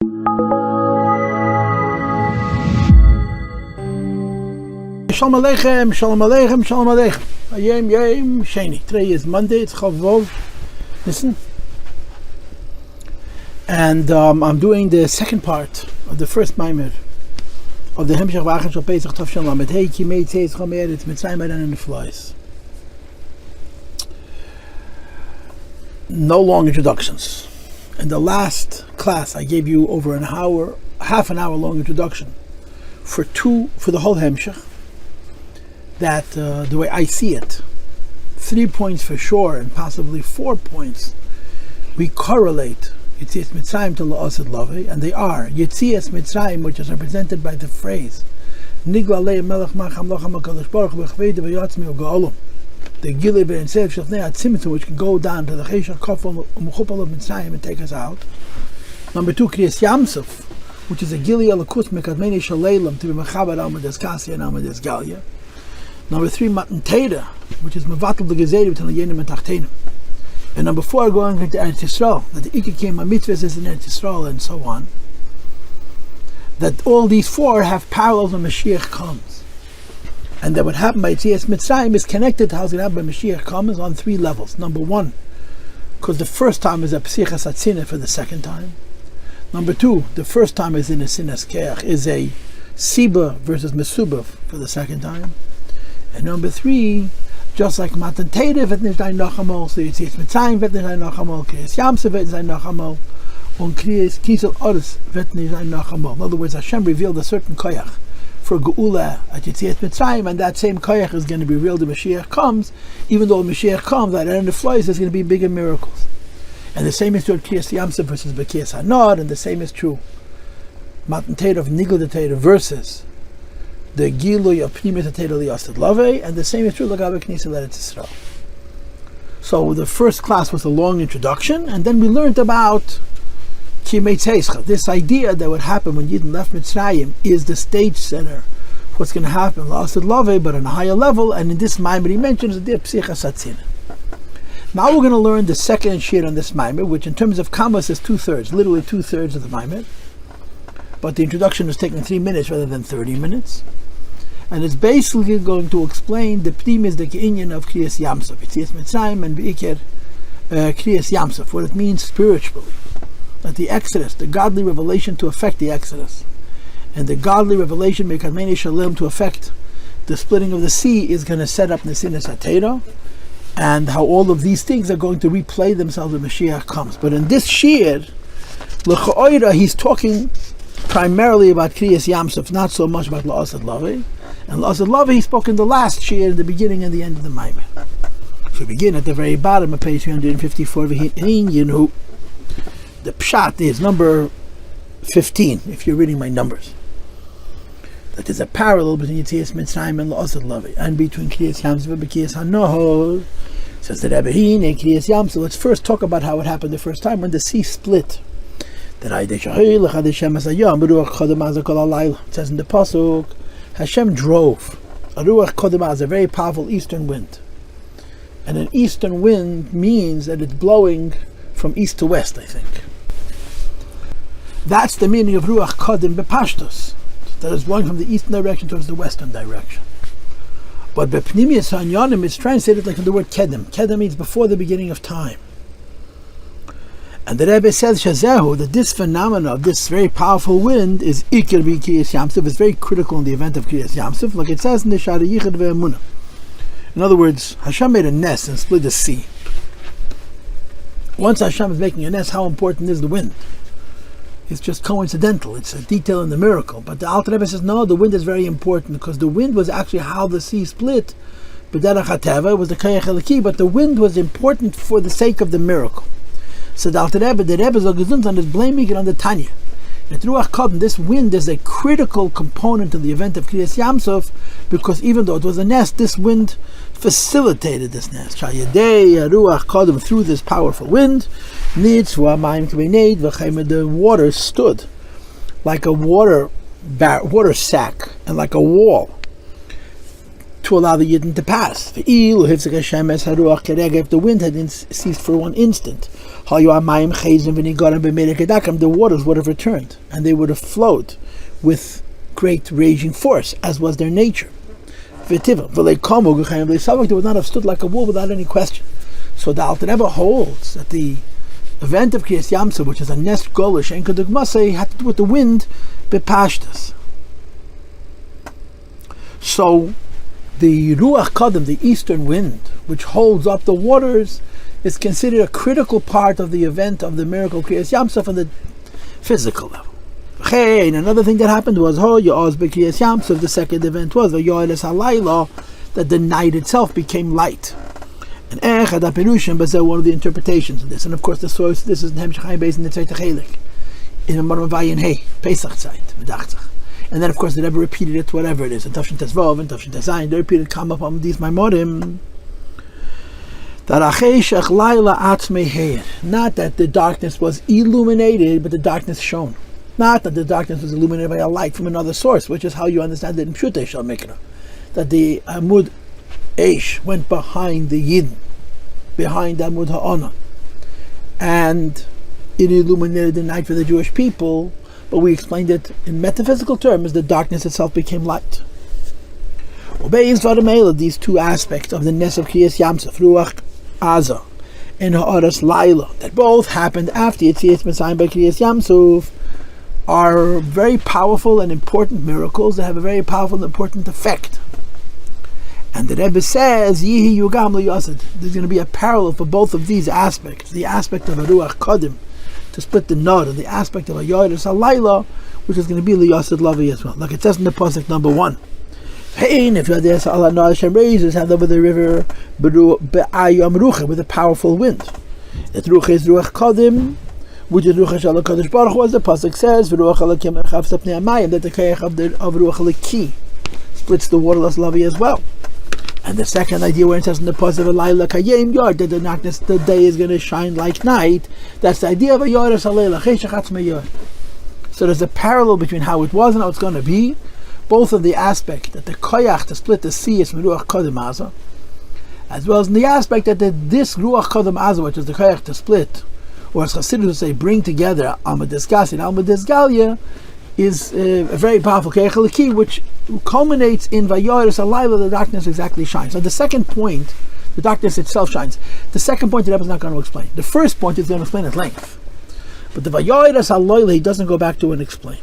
Shalom Aleichem, Shalom Aleichem, Shalom Aleichem. Yom Sheni. Today is Monday, it's Chavov. Listen. And I'm doing the second part of the first Mamer of the Hemshech v'achar shel Pesach Tov Shem Lamed. Hey, Kimei Tzaischa, it's Mitzrayim and the flies. No long introductions. In the last class, I gave you over an hour, half an hour long introduction for the whole Hemshech. That the way I see it, 3 points for sure, and possibly 4 points, we correlate Yetzias Mitzrayim to La'asad Lavei, and they are Yetzias Mitzrayim, which is represented by the phrase Nigla Lei Melech Macham Lacham HaKadosh Baruch Hu B'Chvei Devayatzmi U'Ga'olam, the Gilei B'Ensev Shechnei Atzimtzum, which can go down to the Cheshach Kofel U'Mechupal of Mitzrayim and take us out. Number 2, Kriyas Yam Suf, which is a Gilei Alakus Mekadmeni Shaleilam to be Mechaber Alma Da'atgaliyə and Alma Da'atgaliyə. Number 3, Matan Teda, which is Mevatel the Gezeri between Yenim and Tachtenim. And number 4, going into Eretz Yisrael, that the Ikka came on mitzvahs is in Eretz Yisrael, and so on. That all these 4 have parallels when Mashiach comes. And that what happened by Yetzias Mitzrayim is connected to how it's going to happen when Mashiach comes on 3 levels. Number 1, because the first time is a Psichas Atzina for the second time. Number 2, the first time is in a Sinas Keach, is a Siba versus Mesuba for the second time. And number 3, just like Matan Teda wird nicht ein Nachamol, so Yetzias Mitzrayim wird nicht ein Nachamol, Kriyas Yam Suf wird nicht ein Nachamol, und Kriyas Oris wird nicht ein Nachamol. In other words, Hashem revealed a certain koyach for Geula at Yetzias Mitzrayim, and that same koyach is going to be revealed when Mashiach comes. Even though Mashiach comes, at the end of the flies, there's going to be bigger miracles. And the same is true at Kriyas Yam Suf versus B'Kriyas Hanor, and the same is true Matan Teda of Nigla Teda versus the Gilui of Pnimiyat HaTeda La'asad Lavei, and the same is true L'gabe Knesset Eretz Yisrael. So the first class was a long introduction, and then we learned about Kimei Tzaischa. This idea that what happened when Yidden left Mitzrayim is the stage center for what's going to happen La'asad Lavei, but on a higher level, and in this Mamer he mentions the Psichas Atzina. Now we're going to learn the second shir on this Mamer, which in terms of Kamas is 2/3, literally 2/3 of the Mamer. But the introduction was taken 3 minutes rather than 30 minutes. And it's basically going to explain the p'tim is the keinyan of Kriyas Yam Suf, Yetzias Mitzrayim and B'ikir Kriyas Yam Suf, what it means spiritually. That the Exodus, the godly revelation to affect the Exodus, and the godly revelation Mekadmeni Shalem to affect the splitting of the sea is going to set up Nesinas HaTeira, and how all of these things are going to replay themselves when Mashiach comes. But in this shir, L'cha'oira, he's talking primarily about Kriyas Yam Suf, not so much about La'asad Lavei. And La'asad Lavei he spoke in the last shir, in the beginning and the end of the Mamer. So we begin at the very bottom of page 354. The pshat is number 15, if you're reading my numbers. That there's a parallel between Yetzias Mitzrayim and La'asad Lavei, and between Kriyas Yam Suf and Kriyas Hanor. Says the Rabbi, Kriyas Yam Suf. Let's first talk about how it happened the first time when the sea split. It says in the Possuk, Hashem drove a ruach kodimah, a very powerful eastern wind, and an eastern wind means that it's blowing from east to west. I think that's the meaning of ruach kodim bepashtos, that is blowing from the eastern direction towards the western direction. But bepnimiyas hanyanim it's translated like from the word kedim. Kedim means before the beginning of time. And the Rebbe says Shazehu, that this phenomena of this very powerful wind is Ikir bi Kriyas Yam Suf, is very critical in the event of Kriyas Yam Suf, like it says in the Shara Yichud ve'emunah. In other words, Hashem made a nest and split the sea. Once Hashem is making a nest, how important is the wind? It's just coincidental, it's a detail in the miracle. But the Alter Rebbe says no, the wind is very important, because the wind was actually how the sea split. B'derech HaTeva was the Koyach Eliki, but the wind was important for the sake of the miracle. So the Rebbe is blaming it on the Tanya. In Ruach Kodim, this wind is a critical component in the event of Kriyas Yam Suf, because even though it was a nest, this wind facilitated this nest. Ruach Kodim, through this powerful wind, the water stood like a water sack and like a wall to allow the Yidden to pass. If the wind had ceased for one instant, the waters would have returned, and they would have flowed with great raging force, as was their nature. They would not have stood like a wall without any question. So the Alter Rebbe holds that the event of Kriyas Yam Suf, which is a nest golish and kedugmasei, had to do with the wind bepashtas. So the ruach kadim, the eastern wind, which holds up the waters, is considered a critical part of the event of the miracle Kriyas Yam Suf on the physical level. And another thing that happened was Kriyas Yam Suf, the second event was violates halilah, that the night itself became light. And one of the interpretations of this, and of course the source, this is in Hemshech based in the daateggalieh, in the Mamer Vayin Pesach Zeit, and then of course the Rebbe repeated it, whatever it is, in Tafshin Tezvav and Tafshin Tezayin, they repeated come up on these Maimorim. Not that the darkness was illuminated, but the darkness shone. Not that the darkness was illuminated by a light from another source, which is how you understand it in Pshutei Shal Mikra, that the Amud Eish went behind the Yidden, behind Amud Ha'ana, and it illuminated the night for the Jewish people, but we explained it in metaphysical terms, the darkness itself became light. These two aspects of the Nes of Kriyas Yam Suf, Ruach Aza and Ha'aras Laila, that both happened after Yetzias Mitzrayim by Kriyas Yam Suf, are very powerful and important miracles that have a very powerful and important effect. And the Rebbe says, Yihi Yugam L'Yosid. There's going to be a parallel for both of these aspects. The aspect of a Ruach Kadim, to split the nod, and the aspect of a violates halilah, which is going to be L'Yosid Lavi as well. Like it says in the Possuk number 1. If you had Allah Hashem raises hand over the river Be'ayam Ruche, with a powerful wind. That Ruche is Ruach Kadim, which is Ruach Shalom Kadosh Baruch Hu, as the Possuk says, V'ruach Alakim Erchav Sapnei Amayim, that the Kayach of Ruach Alaki splits the waterless Lavi as well. And the second idea where it says in the Possuk of Lilah Kayim Yar, that the day is going to shine like night, that's the idea of a Yar as Halilah, Yar. So there's a parallel between how it was and how it's going to be, both of the aspect that the Koyach to split the sea is Ruach Kadim Aza, as well as in the aspect that this Ruach Kadim Aza, which is the Koyach to split, or as Chassidus would say, bring together Almah Dezgassi and Almah Dezgaliah, is a very powerful Kayach, which culminates in Vayoris Alayla, the darkness exactly shines. So the second point, the darkness itself shines. The second point the Rebbe is not going to explain. The first point is going to explain at length. But the Vayoris Alayla he doesn't go back to and explain.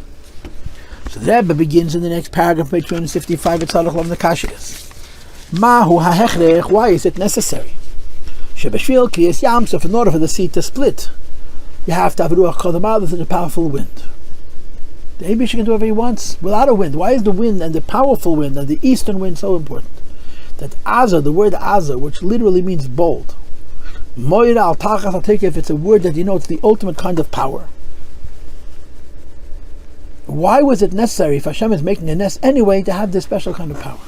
So the Rebbe begins in the next paragraph, page 255, at Tzadok Lam Nekashiyas. Mahu ha'hechrech, why is it necessary? Shebeshvil Kriyas Yam Suf, in order for the sea to split, you have to have Ruach Kadim Aza, a powerful wind. The Eibush can do whatever he wants without a wind. Why is the wind and the powerful wind and the eastern wind so important? That Aza, the word Aza, which literally means bold, Moira al Tachas, I'll take it if it's a word that denotes the ultimate kind of power. Why was it necessary, if Hashem is making a nest anyway, to have this special kind of power?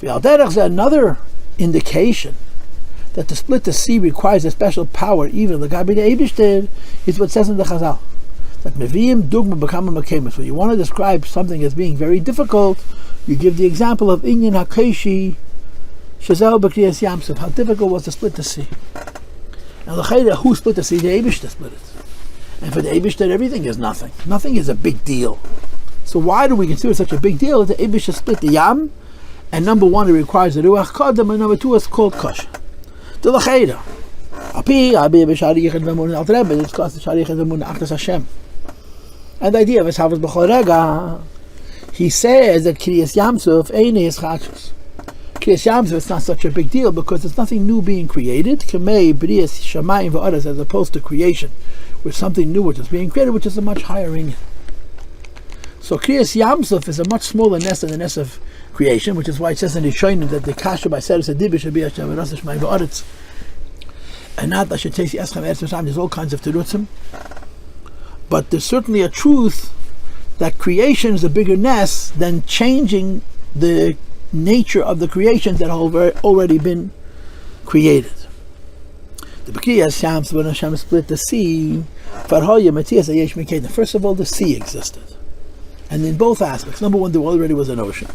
Another indication that to split the sea requires a special power, even the Gabi the Eibush did, is what it says in the Chazal. That Meviim Dugma B'kama Makemis. When you want to describe something as being very difficult, you give the example of Inyan HaKeishi Shazel B'Kriyas Yam Suf. How difficult was to split the sea? Now, who split the sea? The Eibush split it. And for the Eibush, everything is nothing. Nothing is a big deal. So why do we consider it such a big deal that the Eibush split the Yam? And number one, it requires the Ruach Kadim, and number two, it's called Kasha. The L'cheira. It's called the Sharich and Vemun Achtas Hashem. And the idea of his Havas B'chol Rega, he says that Kriyas Yam Suf Einei is Chachos. Kriyas Yam Suf, it's not such a big deal because there's nothing new being created. Kimei B'riyas Shamayim V'Odas, as opposed to creation, with something new which is being created, which is a much higher inyan. So Kriyas Yam Suf is a much smaller nest than the nest of creation, which is why it says in the Rishonim that the Kasha by Seres Adibish should be Hashem V'Odas Shamayim V'Odas, and not that should take the Eschem Eretz Mitzrayim. There's all kinds of terutzim. But there's certainly a truth that creation is a bigger nest than changing the nature of the creations that have already been created. The Kriyas Yam Suf, when Hashem split the sea, first of all, the sea existed. And in both aspects. Number one, there already was an ocean.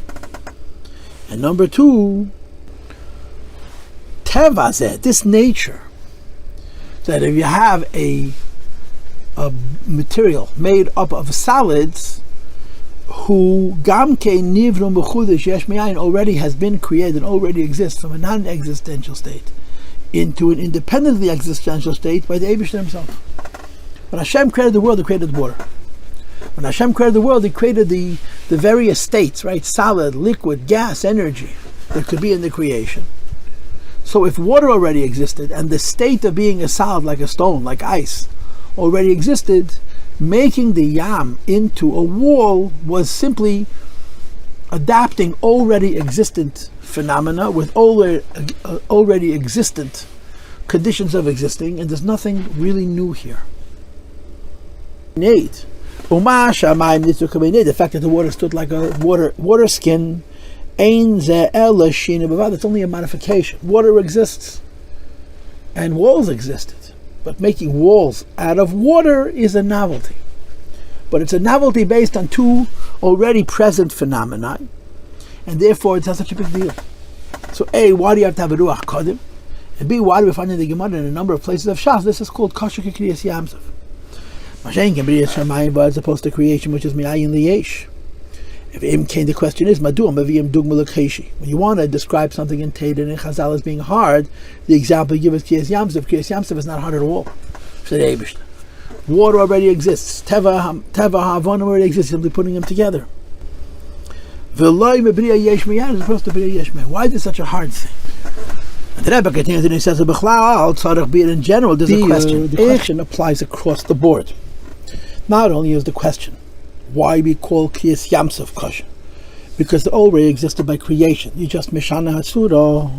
And number two, Tevazeh, this nature, that if you have a material made up of solids who gamke nivru mechudesh yesh me'ayin already has been created, already exists from a non-existential state into an independently existential state by the Eibishter himself. When Hashem created the world, he created water. When Hashem created the world, he created the various states, right? Solid, liquid, gas, energy that could be in the creation. So if water already existed, and the state of being a solid like a stone, like ice, already existed, making the yam into a wall was simply adapting already existent phenomena with already existent conditions of existing, and there's nothing really new here. The fact that the water stood like a water skin, it's only a modification. Water exists and walls existed, but making walls out of water is a novelty. But it's a novelty based on two already present phenomena, and therefore it's not such a big deal. So A, why do you have to have a ruach kdim? And B, why do we find in the Gemara in a number of places of Shas this is called kosher Kriyas Yam Suf? As opposed to creation, which is mi'ayin liyesh. If the question is maduam maviyim dugma l'cheshi. When you want to describe something in Teda and in Chazal as being hard, the example you give is Kriyas Yam Suf. Kriyas Yam Suf is not hard at all. Water already exists. Teva Havana already exists. Simply putting them together. Why is this such a hard thing? And the Rebbe continues and he says, in general, there's a question. The question applies across the board. Not only is the question, why we call Kriyas Yam Suf kosher? Because it already existed by creation. You just mishana hatsura.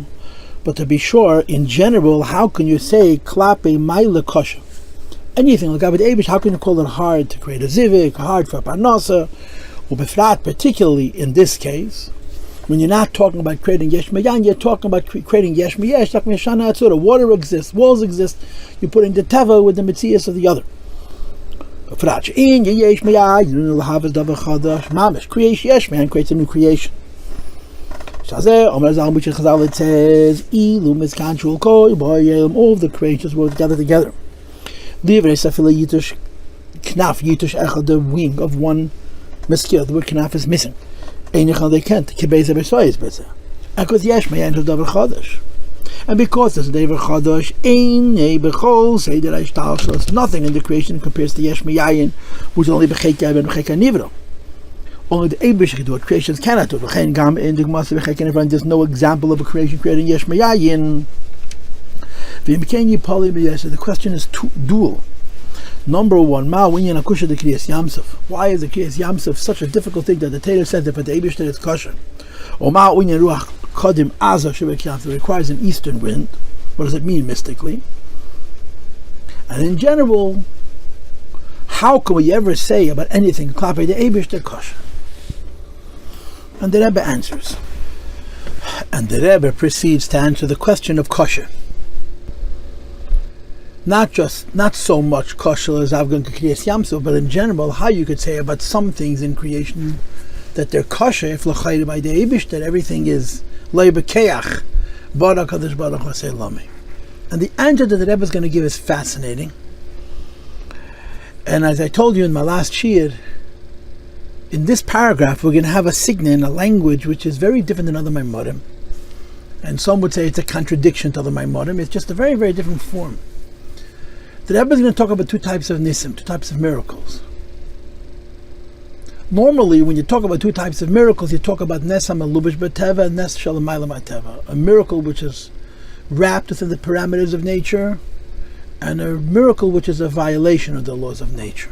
But to be sure, in general, how can you say kalape maila kosher? Anything like Avoda Eibush, how can you call it hard to create a zivik, hard for a parnasa, or befrat, particularly in this case, when you're not talking about creating yesh mayan, you're talking about creating yesh mayesh, like mishana hatsura. Water exists, walls exist. You're putting the teva with the mitzias of the other. In yesh mamish creation yesh man creates a new creation. It says all of the creations were together. The wing of one mosquito, the word knaf is missing. They can't. And because there's a Dever Chodosh, it's nothing in the creation compares to Yesh Meyayin, which is only Becheka and Becheka Nivro. Only the Eibush can do it. Creations cannot do it. There's no example of a creation creating Yesh Meyayin. The question is dual. Number one, why is the Kriyas Yam Suf such a difficult thing that the Torah says that for the Eibush that it's kosher? Kdim it requires an eastern wind. What does it mean mystically? And in general, how can we ever say about anything k'lapei the Eibishter kosher? And the Rebbe answers. And the Rebbe proceeds to answer the question of kosher. Not so much kosher as Avgan Kriyas Yam Suf, but in general, how you could say about some things in creation that they're kosher if l'chayr by the Eibush, that everything is leibekeach, bara kadosh baruch hu lami. And the answer that the Rebbe is going to give is fascinating. And as I told you in my last shir, in this paragraph we're going to have a signa, a language which is very different than other Maimarim. And some would say it's a contradiction to other Maimarim. It's just a very, very different form. The Rebbe is going to talk about two types of nisim, two types of miracles. Normally, when you talk about two types of miracles, you talk about nes hamalubish b'teva and nes shalamayla b'teva, a miracle which is wrapped within the parameters of nature, and a miracle which is a violation of the laws of nature.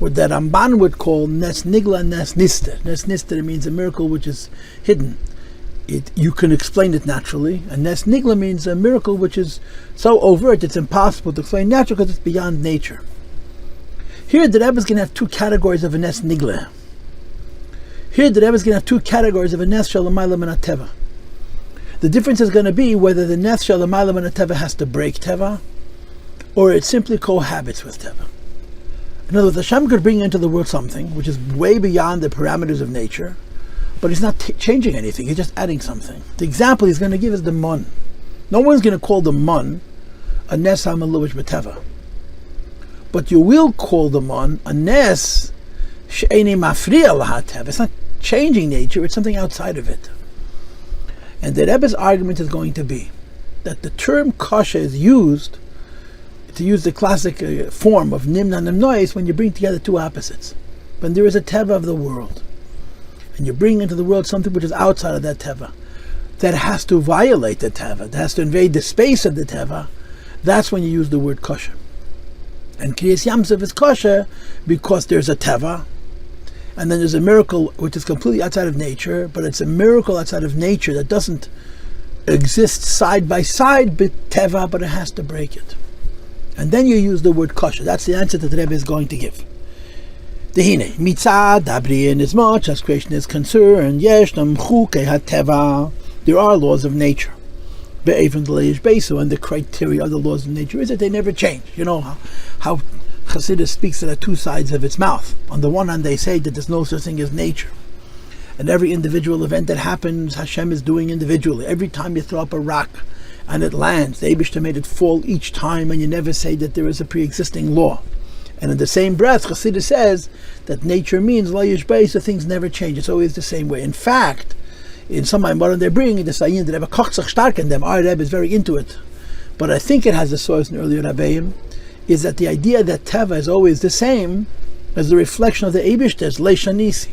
What that Ramban would call nes nigla and nes nister. Nes nister means a miracle which is hidden. You can explain it naturally, and nes nigla means a miracle which is so overt it's impossible to explain naturally because it's beyond nature. Here the Rebbe is going to have two categories of a nes nigla. Here the Rebbe is going to have two categories of a nes shalamayla min teva. The difference is going to be whether the nes shalamayla min teva has to break teva, or it simply cohabits with teva. In other words, Hashem could bring into the world something which is way beyond the parameters of nature, but he's not changing anything, he's just adding something. The example he's going to give is the mun. No one's going to call the mun a nes hamaluvish b'teva. But you will call them on a nes she'eni mafriya lahateva. It's not changing nature, it's something outside of it. And the Rebbe's argument is going to be that the term kasha is used to use the classic form of nimna nimnois when you bring together two opposites. When there is a teva of the world, and you bring into the world something which is outside of that teva, that has to violate the teva, that has to invade the space of the teva, that's when you use the word kasha. And Kriyas Yam Suf is kasha because there's a teva, and then there's a miracle which is completely outside of nature, but it's a miracle outside of nature that doesn't exist side by side with teva, but it has to break it. And then you use the word kasha. That's the answer that the Rebbe is going to give. Dehine, mitzad dabriin, as much as creation is concerned, yeshnam chukei hateva, there are laws of nature. Be'evan d'leish beisu, and the criteria of the laws of nature is that they never change. You know how Chassidus speaks to the two sides of its mouth. On the one hand, they say that there's no such thing as nature. And every individual event that happens, Hashem is doing individually. Every time you throw up a rock and it lands, the Eibishter made it fall each time, and you never say that there is a pre-existing law. And in the same breath, Chassidus says that nature means layish beis, so things never change. It's always the same way. In fact, in some Mamer they're bringing the sayin that Rebbe kochzach stark in them. Our Rebbe is very into it, but I think it has a source in earlier Rabbeim, is that the idea that teva is always the same as the reflection of the Eibishter's leishanisi.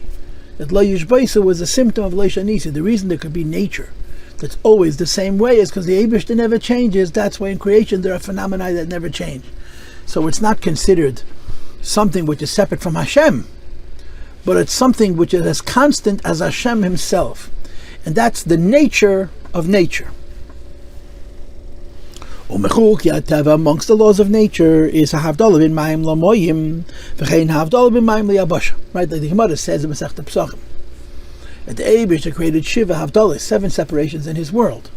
That layish beis was a symptom of leishanisi. The reason there could be nature that's always the same way is because the Eibishter never changes. That's why in creation there are phenomena that never change. So it's not considered something which is separate from Hashem, but it's something which is as constant as Hashem himself. And that's the nature of nature. Amongst the laws of nature is havdalah bin ma'im lamoyim v'chein havdalah bin ma'im liyabasha. Right, like the Gemara says in Masechta Possuk, that the Eibishter created Shiva havdalah, 7 separations in his world.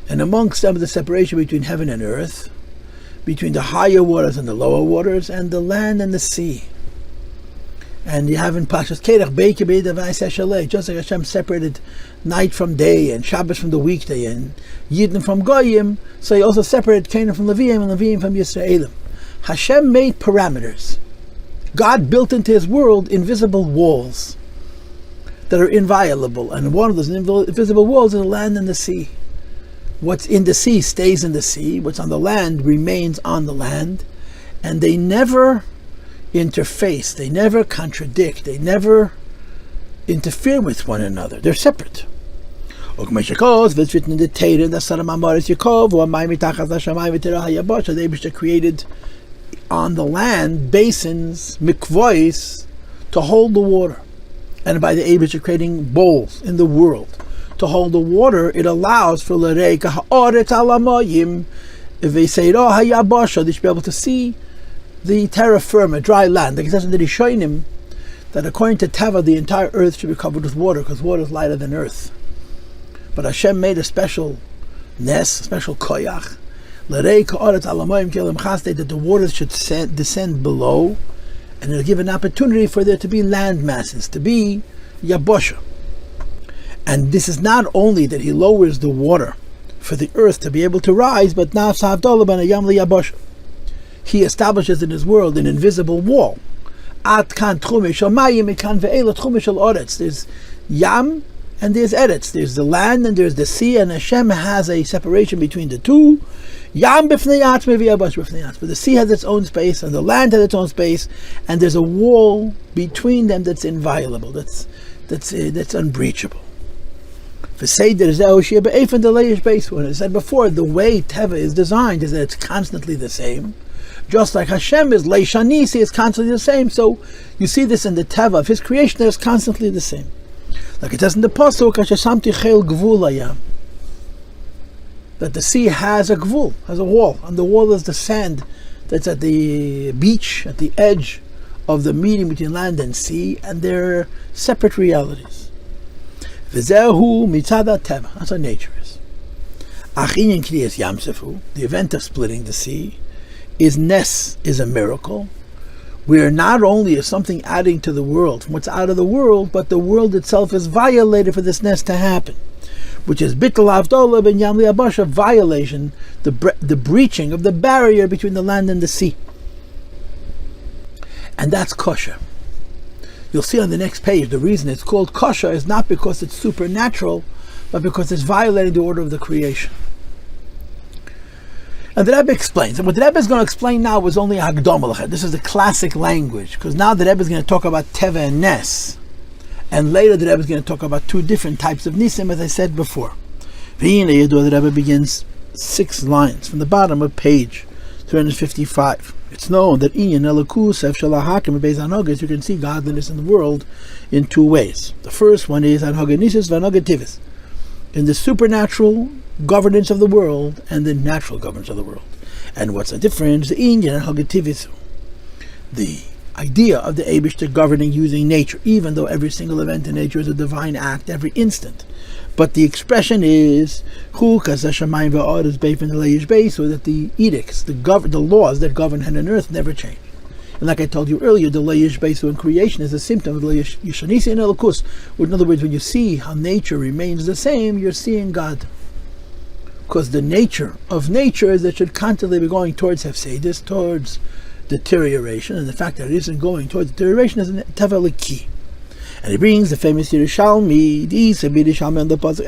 And amongst them the separation between heaven and earth, between the higher waters and the lower waters, and the land and the sea. And you have in Pashas Kerach, Beike Beida V'Aiseh Shalei, just like Hashem separated night from day and Shabbos from the weekday and Yidden from Goyim, so he also separated Canaan from Leviim and Leviim from Yisraelim. Hashem made parameters. God built into his world invisible walls that are inviolable, and one of those invisible walls is the land and the sea. What's in the sea stays in the sea, what's on the land remains on the land, and they never interface, they never contradict, they never interfere with one another. They're separate. The Eibishter created on the land basins, mikvois, to hold the water. And by the Eibishter creating bowls in the world to hold the water, it allows for l'reika ha'oretz alamoyim v'seiro hayabasha, they should be able to see the terra firma, dry land. Like it says in the Rishonim that according to Teva, the entire earth should be covered with water because water is lighter than earth. But Hashem made a special nes, a special koyach, l'reika ha'oretz alamoyim kelim chaste, that the waters should descend below, and it'll give an opportunity for there to be land masses, to be yabosha. And this is not only that he lowers the water for the earth to be able to rise, but now he establishes in his world an invisible wall. There's yam and there's eretz. There's the land and there's the sea, and Hashem has a separation between the two. Yam b'fnei atzmei v'yabash b'fnei atzmei. The sea has its own space and the land has its own space, and there's a wall between them that's inviolable, that's unbreachable. When I said before, the way Teva is designed is that it's constantly the same. Just like Hashem is leishanisi, is constantly the same. So you see this in the Teva of his creation, that is constantly the same. Like it says in the Possuk, that the sea has a gvul, has a wall, and the wall is the sand that's at the beach, at the edge of the meeting between land and sea, and they're separate realities. V'zehu mitzad teva. That's what nature is. Achin in Kriyas Yam Suf, the event of splitting the sea, is a miracle, where not only is something adding to the world from what's out of the world, but the world itself is violated for this nes to happen. which is bittul avdola ben yam liabasha, violation, the breaching of the barrier between the land and the sea. And that's kosher. You'll see on the next page, the reason it's called kosher is not because it's supernatural, but because it's violating the order of the creation. And the Rebbe explains, and what the Rebbe is going to explain now was only Hagdom. This is the classic language, because now the Rebbe is going to talk about Teva and Nes, and later the Rebbe is going to talk about two different types of Nisim, as I said before. The Rebbe begins 6 lines from the bottom of page 355. It's known that you can see godliness in the world in 2 ways. The first one is in the supernatural governance of the world and the natural governance of the world. And what's the difference? The idea of the Eibishter governing using nature, even though every single event in nature is a divine act every instant. But the expression is so that the edicts, the laws that govern heaven and earth never change. And like I told you earlier, the Leish Beisu in creation is a symptom of the Yishanisi and Elokus. In other words, when you see how nature remains the same, you're seeing God. Because the nature of nature is that it should constantly be going towards Hefsedis, towards deterioration, and the fact that it isn't going towards deterioration is a Teva Leki. And he brings the famous Yerushalmi, these are the Possuk,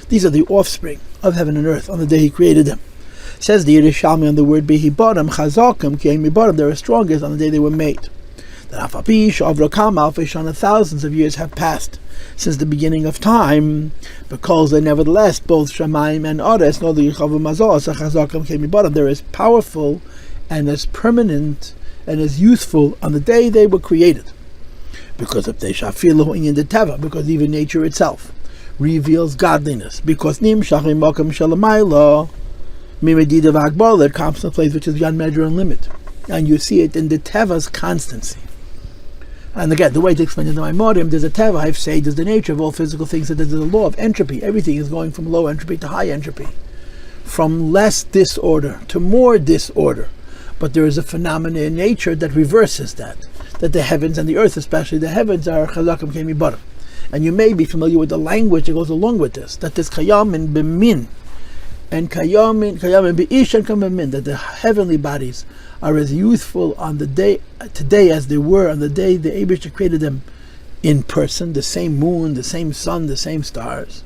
these are the offspring of heaven and earth on the day he created them. Says the Yerushalmi on the word Behibarim, Chazakim, Kiyom, they were strongest on the day they were made. That thousands of years have passed since the beginning of time, because they nevertheless, both Shamayim and Ores, know the Yechavu Mazos, Chazakim, Kiyom, they're as powerful and as permanent and as useful on the day they were created. Because of Teshafilu in the Teva, because even nature itself reveals godliness. Because Nim Shachim Makam Shalamayla, Mimedida Vagbal, it comes to a place which is beyond measure and limit. And you see it in the Teva's constancy. And again, the way to explain it in the Mamer, there's a Teva, I've said, there's the nature of all physical things, that there's a law of entropy. Everything is going from low entropy to high entropy, from less disorder to more disorder. But there is a phenomenon in nature that reverses that the heavens and the earth, especially the heavens, are Chazakim Kemi Barim. And you may be familiar with the language that goes along with this, that this Kayam and Bimin, and Kayam and Bi'ish and Kamamin, that the heavenly bodies are as youthful on the day today as they were on the day the Eibishter created them in person, the same moon, the same sun, the same stars.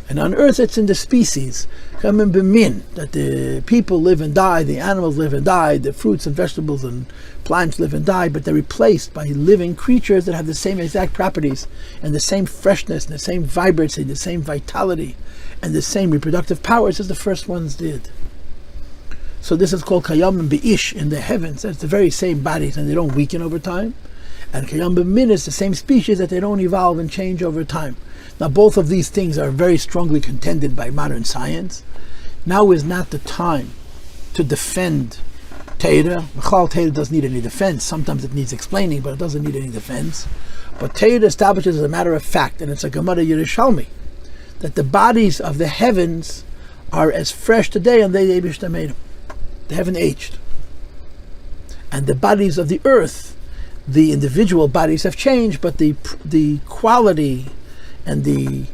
And on earth it's in the species, that the people live and die, the animals live and die, the fruits and vegetables and plants live and die, but they're replaced by living creatures that have the same exact properties and the same freshness and the same vibrancy, the same vitality and the same reproductive powers as the first ones did. So this is called Kayam and Bi'ish in the heavens. It's the very same bodies and they don't weaken over time. And Kayam B'min is the same species that they don't evolve and change over time. Now both of these things are very strongly contended by modern science. Now is not the time to defend Teira. Teira doesn't need any defense. Sometimes it needs explaining, but it doesn't need any defense. But Teira establishes as a matter of fact, and it's a Gemara Yerushalmi, that the bodies of the heavens are as fresh today on the day Eibishter made them. They haven't aged. And the bodies of the earth, the individual bodies have changed, but the quality and the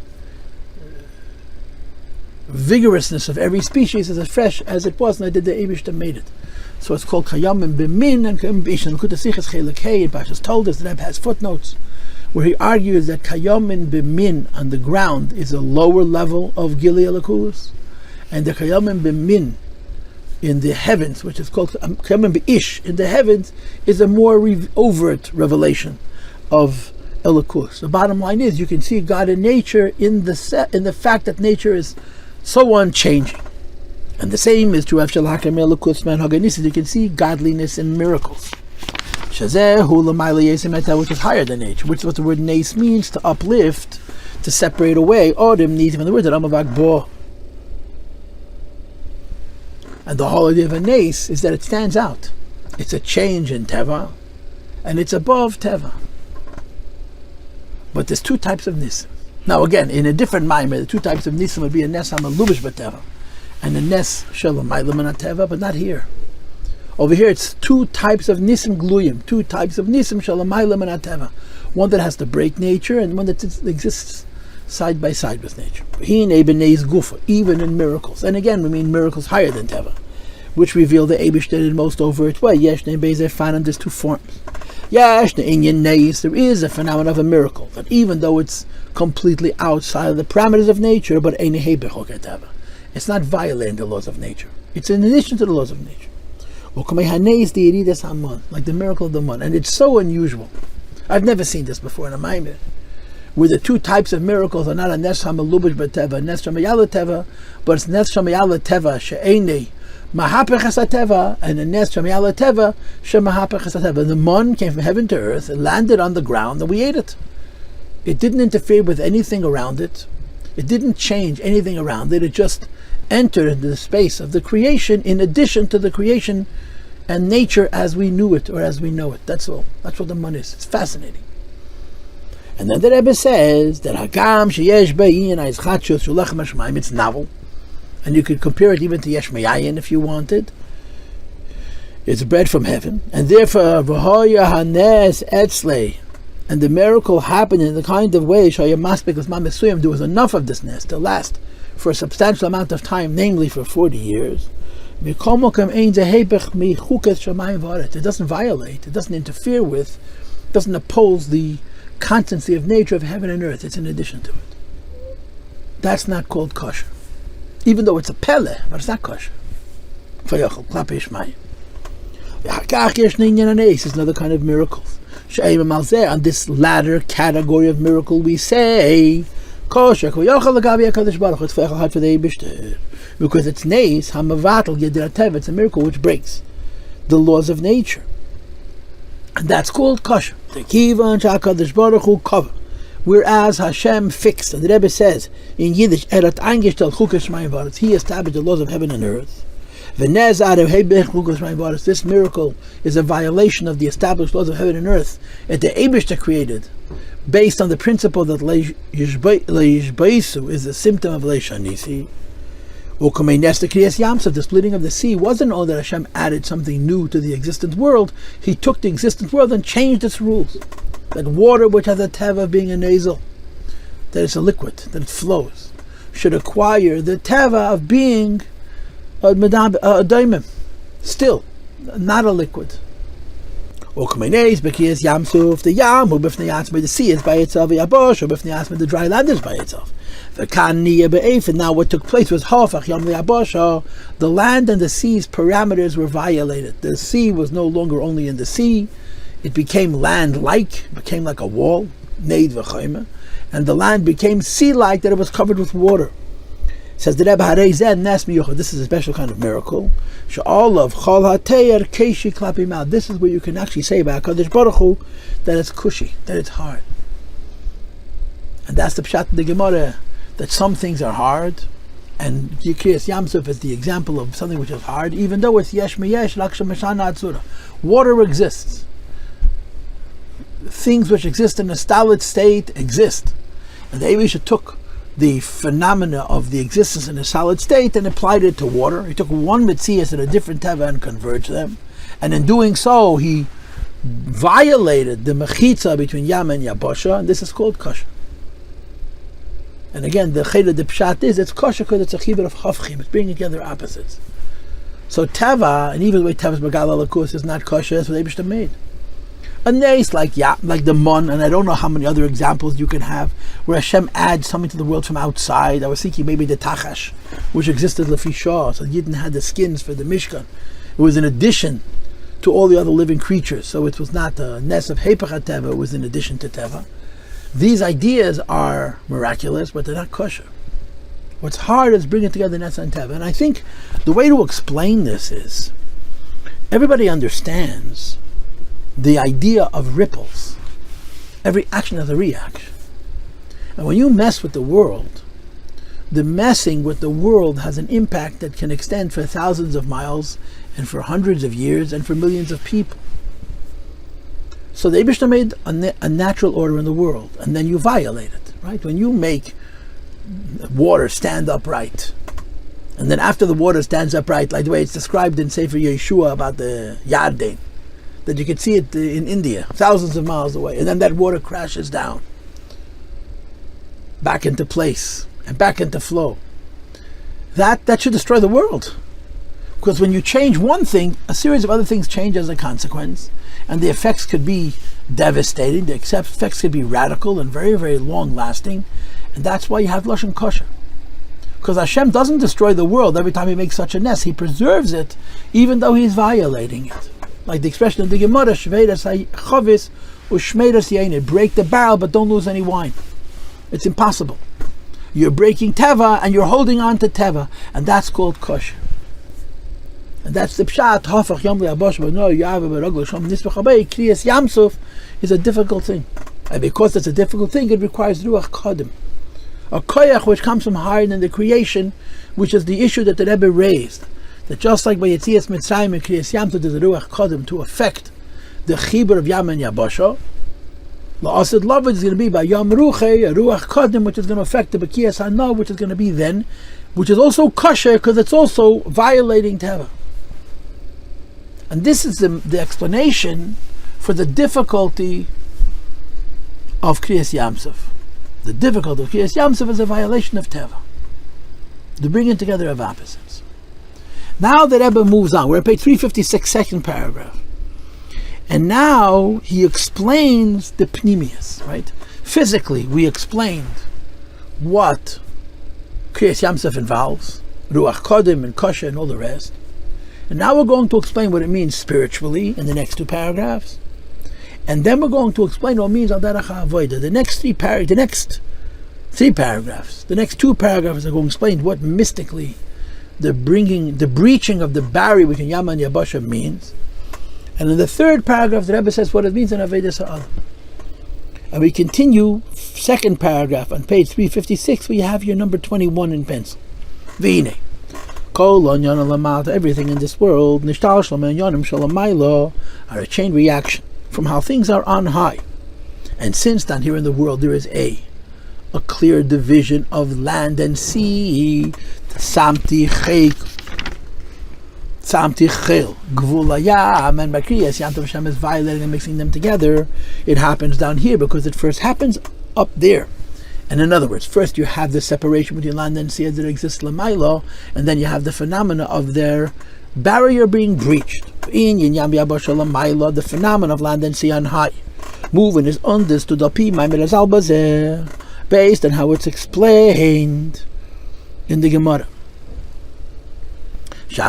vigorousness of every species is as fresh as it was on the day the Eibishter made it. So it's called Kayam and Bimin and Kayam Bi'ish. And Kutasichas Chelek it Pashas told us, that Rebbe has footnotes where he argues that Kayam and Bimin on the ground is a lower level of Gili Alakus, and the Kayam and Bimin in the heavens, which is called Kayam and Bi'ish in the heavens, is a more overt revelation of Elokus. The bottom line is you can see God in nature in the fact that nature is so unchanging. And the same is true of Shalhakim Elokus Man Haganisis. You can see godliness in miracles. Which is higher than nature, which is what the word nes means, to uplift, to separate away. Odim needs even the word that Amavak. And the whole idea of a nes is that it stands out. It's a change in Teva, and it's above Teva. But there's 2 types of nisim. Now again, in a different Mamer, the 2 types of nisim would be a nes hamalubish b'teva and a nes shalamayla teva, but not here. Over here it's 2 types of nisim gluyim, 2 types of nisim shalamayla teva. One that has to break nature and one that exists side by side with nature. Even in miracles. And again, we mean miracles higher than Teva, which reveal the Eibishter in most overt way. There's two forms. There is a phenomenon of a miracle, that even though it's completely outside of the parameters of nature, but it's not violating the laws of nature. It's in addition to the laws of nature. Like the miracle of the Mun. And it's so unusual. I've never seen this before in a Mamer, where the two types of miracles are not a Nes HaMelubash B'Teva, Nes Shamayala Teva, but it's Nes Shamayala Teva She'enei Mahapech Teva, and a Nes Shamayala Teva Shemahapech Teva. The Mun came from heaven to earth, it landed on the ground, and we ate it. It didn't interfere with anything around it. It didn't change anything around it. It just entered into the space of the creation in addition to the creation and nature as we knew it or as we know it. That's all. That's what the Mun is. It's fascinating. And then the Rebbe says that Hagam sheyesh ba'in is chadshus shulach mashmaim. It's novel, and you could compare it even to yesh mayayin if you wanted. It's bread from heaven, and therefore v'hoya hanes etzlei, and the miracle happened in the kind of way shayamasbek l'zman mesuyim. There was enough of this nest to last for a substantial amount of time, namely for 40 years. It doesn't violate, it doesn't interfere with, it doesn't oppose the constancy of nature of heaven and earth. It's in addition to it. That's not called kosher. Even though it's a pele, but it's not kosher. Klapei shmai. It's another kind of miracles. On this latter category of miracle we say kosher. It's for the Eibishter. Because it's neis hamavatel yedira teva. It's a miracle which breaks the laws of nature, and that's called kosher. Whereas Hashem fixed, and the Rebbe says in Yiddish, He established the laws of heaven and earth. This miracle is a violation of the established laws of heaven and earth that the Eibishter created, based on the principle that leishbaisu is a symptom of leishanisi. The Kriyas Yam Suf, the splitting of the sea, wasn't all that Hashem added something new to the existent world. He took the existent world and changed its rules. That water, which has a teva of being a nasal, that it's a liquid, that it flows, should acquire the teva of being a daimim, still not a liquid. The sea is by itself, the dry land is by itself. Now what took place was the land and the sea's parameters were violated. The sea was no longer only in the sea, it became land-like, became like a wall, and the land became sea-like, that it was covered with water. Says the Rebbe, this is a special kind of miracle. This is where you can actually say about HaKadosh Baruch Hu that it's cushy, that it's hard. And that's the pshat in the Gemara, that some things are hard, and Kriyas Yam Suf is the example of something which is hard, even though it's yesh meyesh laksha meshana atzura. Water exists. Things which exist in a stolid state exist. And the Eibishter took the phenomena of the existence in a solid state and applied it to water. He took one mitzias and a different teva and converged them. And in doing so, he violated the mechitza between Yam and Yabosha, and this is called kosher. And again, the pshat is, it's kosher because it's a chibur of hafchim. It's bringing together opposites. So teva, and even the way teva's megal alakus is not kosher, that's what Eibishter made. A nes like the Mun, and I don't know how many other examples you can have where Hashem adds something to the world from outside. I was thinking maybe the tachash, which existed lefi shah, so Yidden had the skins for the Mishkan. It was in addition to all the other living creatures, so it was not a nes of hepech teva, it was in addition to teva. These ideas are miraculous, but they're not kosher. What's hard is bringing together nes and teva, and I think the way to explain this is everybody understands the idea of ripples. Every action has a reaction. And when you mess with the world, the messing with the world has an impact that can extend for thousands of miles and for hundreds of years and for millions of people. So the Eibishter made a natural order in the world, and then you violate it, right? When you make water stand upright, and then after the water stands upright, like the way it's described in Sefer Yeshua about the Yarden, that you can see it in India, thousands of miles away, and then that water crashes down. back into place and back into flow, that should destroy the world. Because when you change one thing, a series of other things change as a consequence, and the effects could be devastating. The effects could be radical and very, very long-lasting, and that's why you have Lashon Kosher. Because Hashem doesn't destroy the world every time He makes such a nest. He preserves it, even though He's violating it. Like the expression of the Gemara, Shveidas HaChavis U'Shmeidas Yain, break the barrel but don't lose any wine. It's impossible. You're breaking Teva and you're holding on to Teva, and that's called kosher. And that's the pshat. Kriyas Yam Suf is a difficult thing, and because it's a difficult thing, it requires ruach kdim, a koyach which comes from higher than the creation, which is the issue that the Rebbe raised. That just like by Yetzias Mitzrayim and Kriyas Yam Suf, there's a ruach kdim to affect the chibur of Yam and Yabasha. La'asid Lavid is going to be by Yam Ruche, a ruach kdim, which is going to affect the Bekiyas Hana, which is going to be then, which is also kosher because it's also violating Teva. And this is the explanation for the difficulty of Kriyas Yam Suf. The difficulty of Kriyas Yam Suf is a violation of Teva, the bringing together of opposites. Now the Rebbe moves on. We're at page 356, second paragraph. And now he explains the pnimius, right? Physically, we explained what Kriyas Yam Suf involves, ruach kodim and kosher and all the rest. And now we're going to explain what it means spiritually in the next two paragraphs. And then we're going to explain what it means al derech Avoda. The next three paragraphs, the next two paragraphs are going to explain what mystically the breaching of the barrier between Yam and Yabasha means. And in the third paragraph, the Rebbe says what it means in Avoda Sa'al. And we continue, second paragraph on page 356, where you have your number 21 in pencil. V'hinei. Everything in this world are a chain reaction from how things are on high. And since down here in the world there is a clear division of land and sea, and by Kriyas Yam Suf Hashem is violating and mixing them together, it happens down here because it first happens up there. And in other words, first you have the separation between land and sea that exists l'maylo, and then you have the phenomena of their barrier being breached. The phenomena of land and sea on high. Moving is understood based on how it's explained in the Gemara. This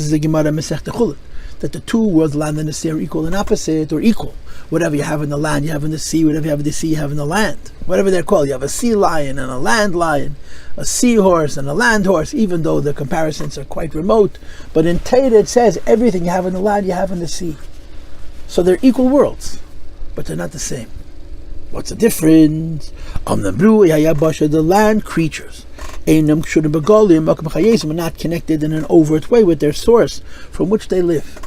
is the Gemara Masech Chulin, that the two worlds, land and the sea, are equal and opposite, or equal. Whatever you have in the land, you have in the sea. Whatever you have in the sea, you have in the land. Whatever they're called, you have a sea lion and a land lion, a seahorse and a land horse, even though the comparisons are quite remote. But in Torah it says everything you have in the land, you have in the sea. So they're equal worlds, but they're not the same. What's the difference? The land creatures are not connected in an overt way with their source from which they live.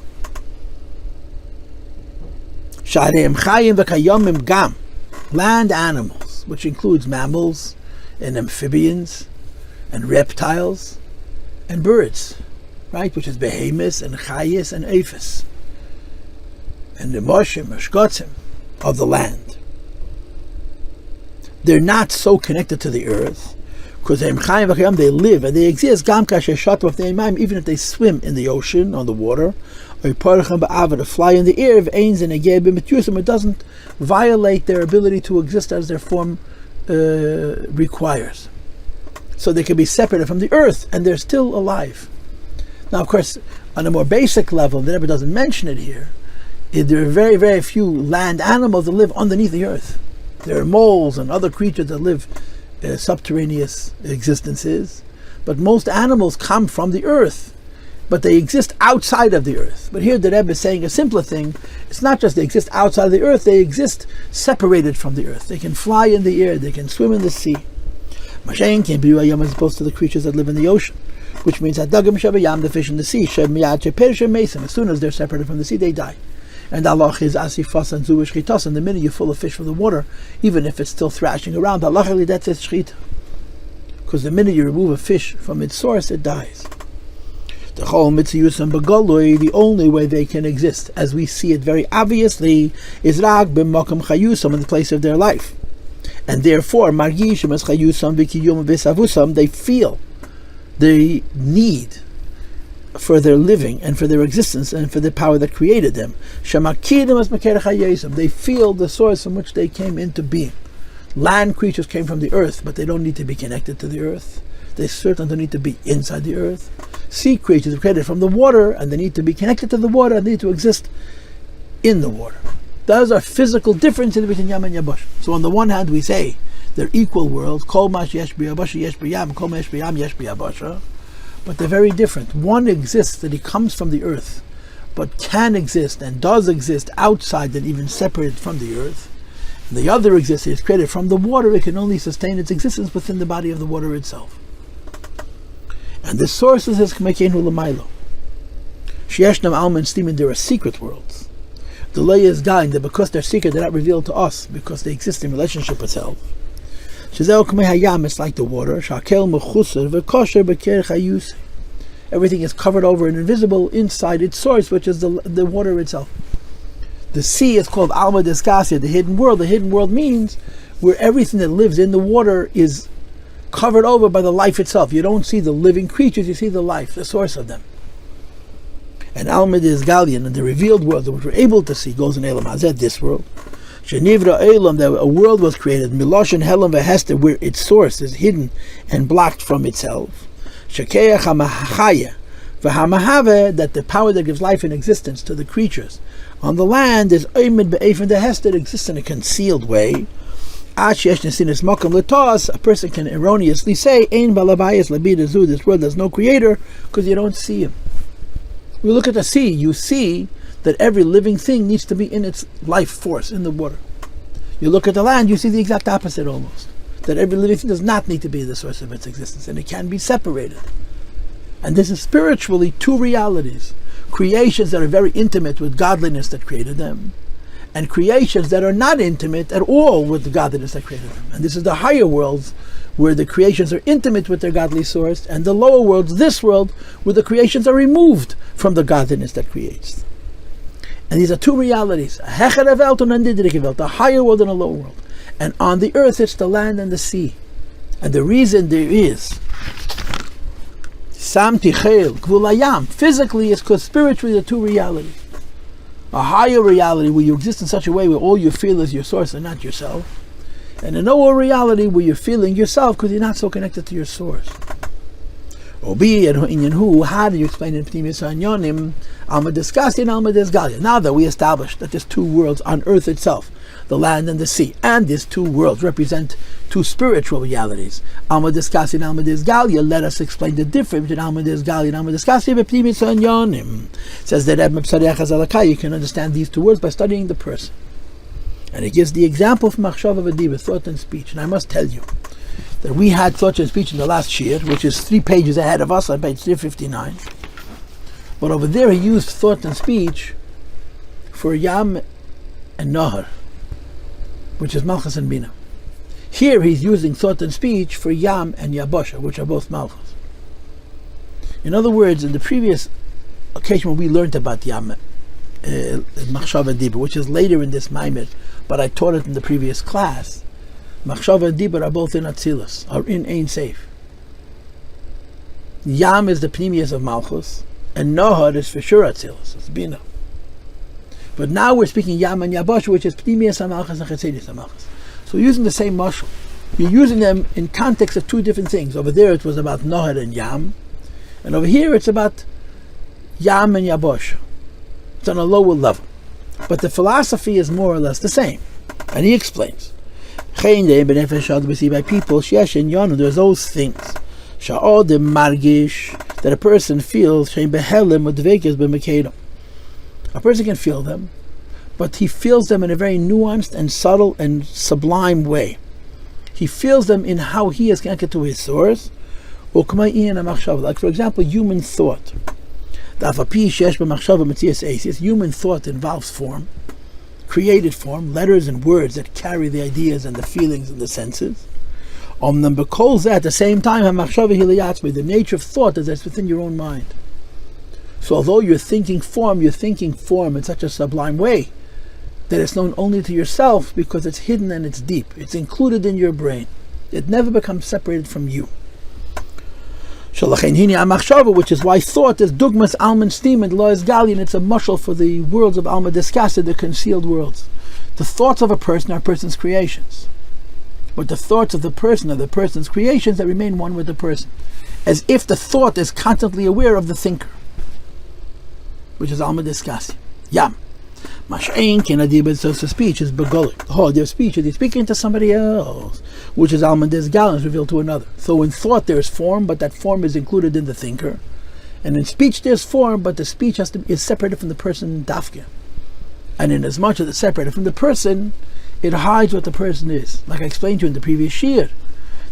Land animals, which includes mammals and amphibians and reptiles and birds, right? Which is behemoths and chayis and aphis and the mashkotzim of the land. They're not so connected to the earth because they live and they exist even if they swim in the ocean, on the water, or fly in the air. It doesn't violate their ability to exist as their form requires. So they can be separated from the earth and they're still alive. Now, of course, on a more basic level, the Rebbe doesn't mention it here, there are very, very few land animals that live underneath the earth. There are moles and other creatures that live subterraneous existences, but most animals come from the earth, but they exist outside of the earth. But here the Rebbe is saying a simpler thing. It's not just they exist outside of the earth, they exist separated from the earth. They can fly in the air, they can swim in the sea. Mashen can be as opposed to the creatures that live in the ocean, which means that the fish in the sea, as soon as they're separated from the sea, they die. And Allah is asifas and zuvish chitas, and the minute you're full of fish from the water, even if it's still thrashing around, Allah that's its shchita. Because the minute you remove a fish from its source, it dies. The whole mitzvah and begoloi, the only way they can exist, as we see it very obviously, is rag b'makom chayusam, in the place of their life. And therefore, margishim as chayusam v'kiyum v'savusam, they feel the need for their living and for their existence and for the power that created them. They feel the source from which they came into being. Land creatures came from the earth, but they don't need to be connected to the earth. They certainly don't need to be inside the earth. Sea creatures are created from the water, and they need to be connected to the water, and they need to exist in the water. Those are physical differences between Yam and Yabosh. So on the one hand, we say they're equal worlds. Kol mash yesh b'Yabosha yesh b'Yam, kol mash b'Yam yesh b'Yabosha. But they're very different. One exists that he comes from the earth, but can exist and does exist outside and even separated from the earth. And the other exists, it is created from the water. It can only sustain its existence within the body of the water itself. And the source is his Kmekeinu L'maylo. Sheyeshnam Alma and Steam, there are secret worlds. The Leia is dying that because they're secret, they're not revealed to us because they exist in relationship itself. Shezeo Kmei Hayam, it's like the water. Shakel Mechusar V'Kosher B'Ker Chayus. Everything is covered over and invisible inside its source, which is the water itself. The sea is called Alma Deskasya, the hidden world. The hidden world means where everything that lives in the water is covered over by the life itself. You don't see the living creatures, you see the life, the source of them. And Alma Deskalian, and the revealed world that we're able to see, goes in Elam Hazet, this world. Shenivra Elam, that a world was created, Miloshin Helam Vehester, where its source is hidden and blocked from itself. Shekeach HaMachaya V'HaMahave, that the power that gives life and existence to the creatures on the land is Oimid Be'efen Dehester, exists in a concealed way. A person can erroneously say, Ein Balabayas Labidazu, this world has no creator, because you don't see him. We look at the sea, you see that every living thing needs to be in its life force, in the water. You look at the land, you see the exact opposite almost. That every living thing does not need to be the source of its existence, and it can be separated. And this is spiritually two realities. Creations that are very intimate with godliness that created them, and creations that are not intimate at all with the godliness that created them. And this is the higher worlds, where the creations are intimate with their godly source, and the lower worlds, this world, where the creations are removed from the godliness that creates. And these are two realities, a hechet welt and a niedrige welt, a higher world and a lower world. And on the earth it's the land and the sea. And the reason there is Sam Tichel Gvulayam, physically, is because spiritually the two realities. A higher reality where you exist in such a way where all you feel is your source and not yourself. And a lower reality where you're feeling yourself because you're not so connected to your source. Obi and Inyan, how do you explain in Pnimius Anyonim, Alma Deskasya and Alma Dezgalia? Now that we established that there's two worlds on earth itself, the land and the sea, and these two worlds represent two spiritual realities, Alma Deskasya and Alma Dezgalia, let us explain the difference between Alma Dezgalia and Alma Deskasya. Pnimius Anyonim says that you can understand these two words by studying the person. And it gives the example from Machshava V'Dibur, thought and speech. And I must tell you that we had thought and speech in the last shir, which is 3 pages ahead of us on page 359. But over there he used thought and speech for Yam and Nahar, which is Malchus and Bina. Here he's using thought and speech for Yam and Yabosha, which are both Malchus. In other words, in the previous occasion when we learned about Yam, Machshava Dibur, which is later in this Mamer, but I taught it in the previous class, Machshava and Dibur are both in Atzilus, are in Ein Seif. Yam is the Pnimius of Malchus, and Nahar is for sure Atzilus, it's Bina. But now we're speaking Yam and Yabosh, which is Pnimius of Malchus and Chetzedis of Malchus. So we're using the same mashal. You're using them in context of two different things. Over there it was about Nahar and Yam, and over here it's about Yam and Yabosh. It's on a lower level. But the philosophy is more or less the same. And he explains. We see by people, there's those things that a person feels, a person can feel them, but he feels them in a very nuanced and subtle and sublime way. He feels them in how he is connected to his source. Like, for example, human thought. Human thought involves form, created form, letters and words that carry the ideas and the feelings and the senses. At the same time, the nature of thought is that's within your own mind. So although you're thinking form in such a sublime way that it's known only to yourself because it's hidden and it's deep. It's included in your brain. It never becomes separated from you. Which is why thought is dugmas alman steam and law is gallion. It's a mushal for the worlds of Alma discussed, the concealed worlds. The thoughts of a person are a person's creations. But the thoughts of the person are the person's creations that remain one with the person. As if the thought is constantly aware of the thinker. Which is Alma discussed. Yam. Mash'ain kenadibet, so speech is begolik. Oh, their speech is he's speaking to somebody else, which is Alma disgalin, revealed to another. So in thought there is form, but that form is included in the thinker. And in speech there's form, but the speech is separated from the person dafke. And in as much as it's separated from the person, it hides what the person is. Like I explained to you in the previous shir,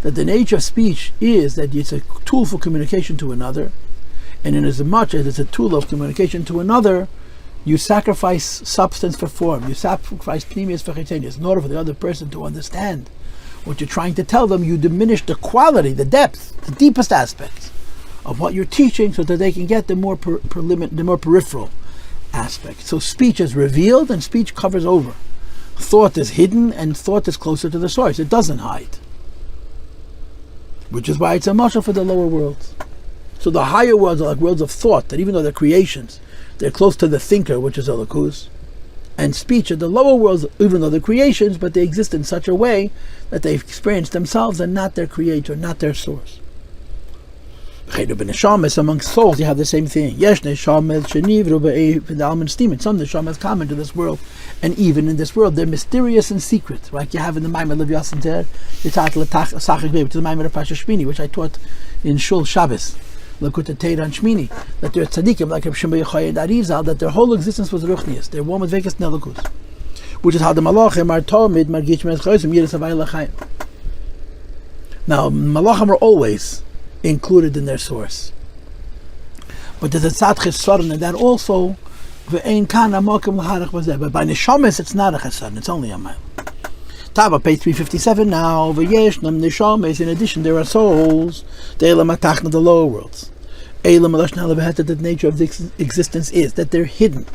that the nature of speech is that it's a tool for communication to another, and in as much as it's a tool of communication to another, you sacrifice substance for form. You sacrifice pneumius for chitenius. In order for the other person to understand what you're trying to tell them, you diminish the quality, the depth, the deepest aspects of what you're teaching, so that they can get the more the more peripheral aspect. So speech is revealed, and speech covers over. Thought is hidden, and thought is closer to the source. It doesn't hide. Which is why it's a mashal for the lower worlds. So the higher worlds are like worlds of thought, that even though they're creations, they're close to the thinker, which is Elokus. And speech are the lower worlds, even though they're creations, but they exist in such a way that they experience themselves and not their creator, not their source. Among souls, you have the same thing. Some neshamas common to this world, and even in this world, they're mysterious and secret. Like you have in the Mamer of Yossi, which is the Mamer of Shmini, which I taught in Shul Shabbos. Look at the Teir and Shmini, that they're tzaddikim like Shemיא and Arizal, that their whole existence was ruchnius. They're one with vekas nelakus, which is how the malachim are tomid margich meschosim yiras havayla chayim. Now malachim are always included in their source, but there's a tzad chesaron, and that also ve'ein kan amokim laharach bazeh. But by neshamis it's not a chesaron; it's only a mile. Taba, page 357 now. V'yeshnam neshames. In addition, there are souls. De'elam atachna, the lower worlds. Elam alashna lebehet, the nature of the existence is that they're hidden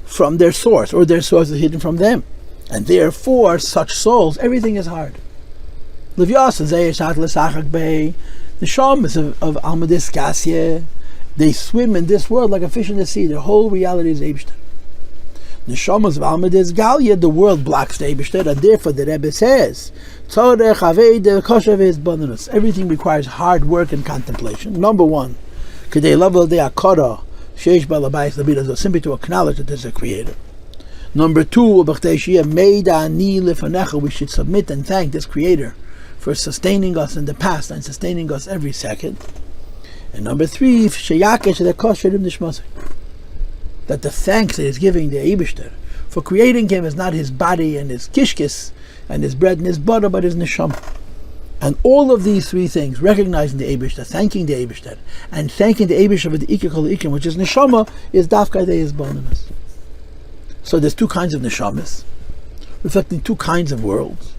from their source, or their source is hidden from them, and therefore such souls, everything is hard. Levyas zayeshat lesachak bei. The shamas of Almah da'atkasiyə, they swim in this world like a fish in the sea. Their whole reality is Eibishter. The shamas of Almah da'atkasiyə, the world blocks the Eibishter, and therefore the Rebbe says, everything requires hard work and contemplation. Number one, simply to acknowledge that there's a creator. Number two, we should submit and thank this creator for sustaining us in the past and sustaining us every second. And number three, that the thanks that he's giving the Eibishter for creating him is not his body and his kishkis and his bread and his butter, but his neshama. And all of these three things, recognizing the Eibishter, thanking the Eibishter, and thanking the Eibishter for the Ikar Kol Ikim, which is neshama, is dafkai his bonus. So there's two kinds of neshamas, reflecting two kinds of worlds,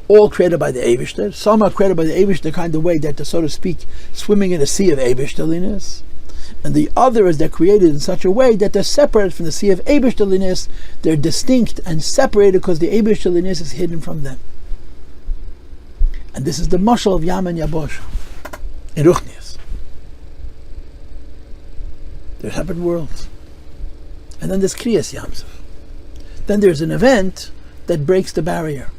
all created by the Eibishter. Some are created by the Eibishter the kind of way that they're, so to speak, swimming in a sea of Eibishterliness. And the other is they're created in such a way that they're separated from the sea of Eibishterliness. They're distinct and separated because the Eibishterliness is hidden from them. And this is the mashal of Yam and Yabosh in Ruchnius. They're separate worlds. And then there's Kriyas Yam Suf. Then there's an event that breaks the barrier,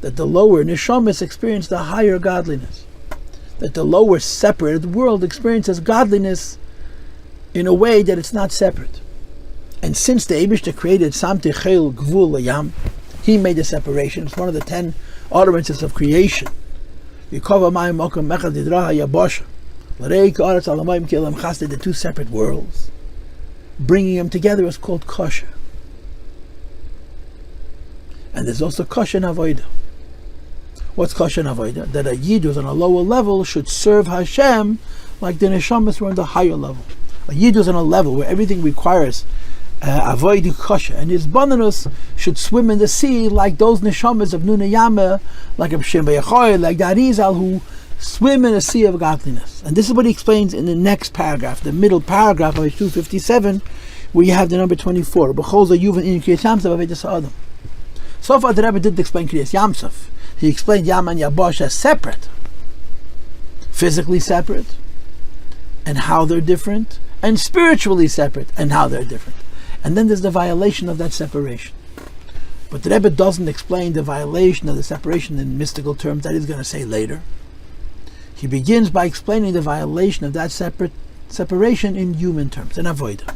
that the lower neshamas experience the higher godliness, that the lower separated world experiences godliness in a way that it's not separate. And since the Eibishter created Samti Chel Gvul Layam, he made the separation. It's one of the 10 utterances of creation. The two separate worlds, bringing them together is called kosher. And there's also kosher and avoda. What's kosher and avoda? That a yid who's on a lower level should serve Hashem like the neshamas were on the higher level. A yid who's on a level where everything requires avoid kosher, and his bonus should swim in the sea like those neshamas of Nuna Yama, like Shemיא, like the Arizal, who swim in a sea of godliness. And this is what he explains in the next paragraph, the middle paragraph of 257, where you have the number 24. So far the Rebbe didn't explain Kriyas Yam Suf. He explained Yam and Yabosh as separate, physically separate, and how they're different, and spiritually separate, and how they're different. And then there's the violation of that separation. But the Rebbe doesn't explain the violation of the separation in mystical terms that he's going to say later. He begins by explaining the violation of that separation in human terms, in Avoda.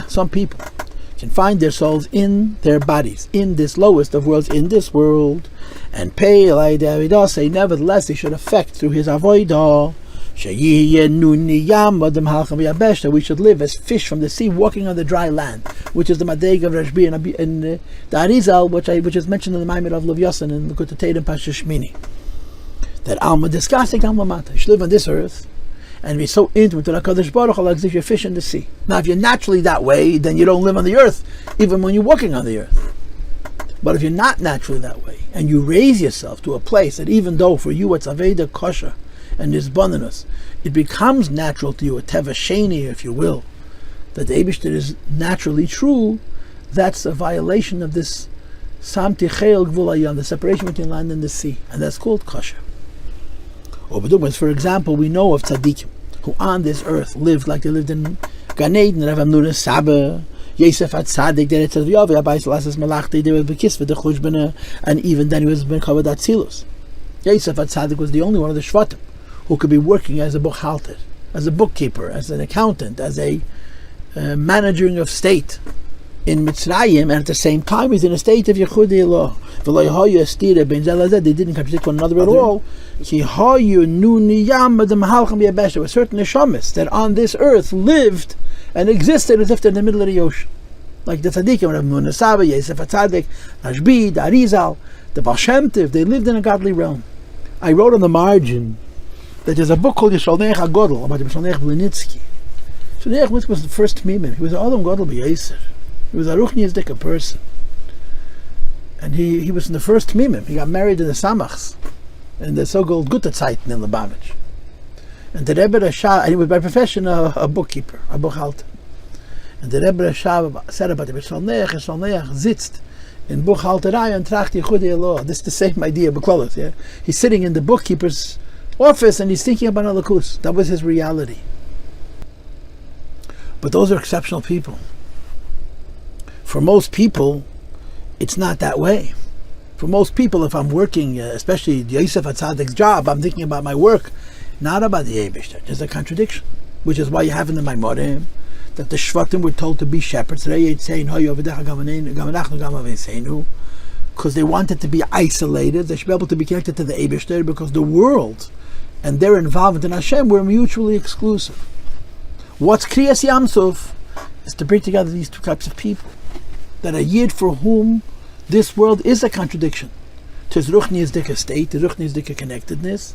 Some people can find their souls in their bodies, in this lowest of worlds, in this world, and pay like Avoda, say nevertheless they should affect through his Avoda that we should live as fish from the sea walking on the dry land, which is the madeg of Rabbi and the Arizal, which is mentioned in the Mamer of Yossi and the Kutated and Pasha Shmini. That Alma discussing Almamata, you should live on this earth and be so intimate with HaKadosh Baruch Hu like as if you're fish in the sea. Now if you're naturally that way, then you don't live on the earth, even when you're walking on the earth. But if you're not naturally that way, and you raise yourself to a place that even though for you it's Avoda kosher and nisbonenus, it becomes natural to you, a teva sheni, if you will, that the Eibishter is naturally true, that's a violation of this samti chayil gvul, the separation between land and the sea, and that's called kosher. For example, we know of tzaddikim who on this earth lived like they lived in Gan Eden, Rav Amnuna Saba, Yosef had tzaddik, there it says V'yavi, Abai Salasas Malachti, there was Bekisva, the Chushbana, and even then he was ben covered at Silus. Yosef had tzaddik was the only one of the Shvatim who could be working as a buchhalter, as a bookkeeper, as an accountant, as a managing of state in Mitzrayim, and at the same time he's in a state of Yechudi law. They didn't contradict one another at all. There were certain neshamas that on this earth lived and existed as if they're in the middle of the ocean. Like the tzaddikim, Rav Amnuna Saba, Yosef HaTzadik, Rabbi, the Arizal, the Baal Shem Tov, they lived in a godly realm. I wrote on the margin that there's a book called Yishalnech HaGodl about Yishalnech Blinitsky. Yishalnech Blinitsky was the first Mimim. He was an Adam Godl B'Yisr. He was a ruchniyazdika person. And he was in the first Mimim. He got married in the Samachs, in the so-called Gute Zeiten in Lubavitch. And the Rebbe Rashab, and he was by profession a bookkeeper, a buchhalter. And the Rebbe Rashab said about him, Yishalnech sitzt in buchhalterei and tracht Yechudi law. This is the same idea, Beklolos, yeah? He's sitting in the bookkeeper's office and he's thinking about Alakus. That was his reality. But those are exceptional people. For most people, it's not that way. For most people, if I'm working, especially Yosef HaTzadik's job, I'm thinking about my work, not about the Eibishter. There's a contradiction, which is why you have in the Maimorem that the Shvatim were told to be shepherds, because they wanted to be isolated. They should be able to be connected to the Eibishter, because the world and their involvement in Hashem were mutually exclusive. What's Kriyas Yam Suf is to bring together these two types of people. That a Yid for whom this world is a contradiction to his ruchniyazdika state, his ruchniyazdika connectedness,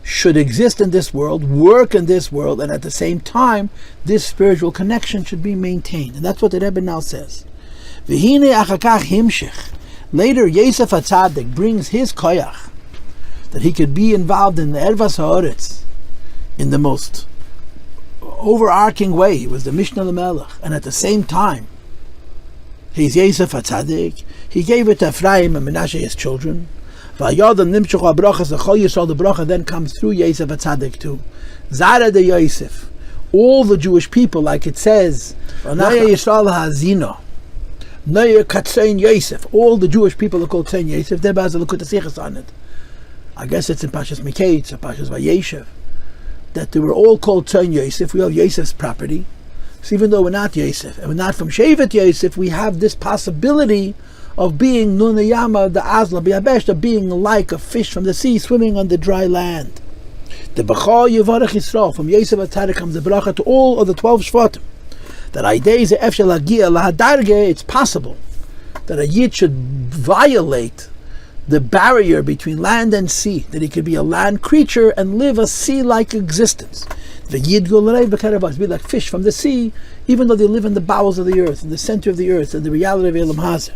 should exist in this world, work in this world, and at the same time, this spiritual connection should be maintained. And that's what the Rebbe now says. V'hine achakach Hemshech. Later, Yosef HaTzadik brings his koyach, that he could be involved in the Ervas Ha'oretz in the most overarching way. He was the Mishnah L'Melech, and at the same time, he's Yosef HaTzadik. He gave it to Ephraim and Menashe, his children. The bracha then comes through Yosef HaTzadik too. Zara de Yosef. All the Jewish people, like it says, all the Jewish people are called Tzayin Yosef. They're Bazal Kutasichas on it. I guess it's in Pashas Miketz or Pashas Vayeshev, that they were all called Tzayin Yosef. We have Yosef's property. So even though we're not Yosef, and we're not from Shevet Yosef, we have this possibility of being Nunayama, the Azla, Biyabesh, of being like a fish from the sea swimming on the dry land. The Bechal Yevarech Yisrael, from Yosef HaTzadik comes the bracha to all of the 12 Shvatim. That Aidei Ze Efshel Hagia Lahadarge, it's possible that a Yid should violate the barrier between land and sea, that he could be a land creature and live a sea-like existence. The Yid be like fish from the sea, even though they live in the bowels of the earth, in the center of the earth, in the reality of Elam Hazeh.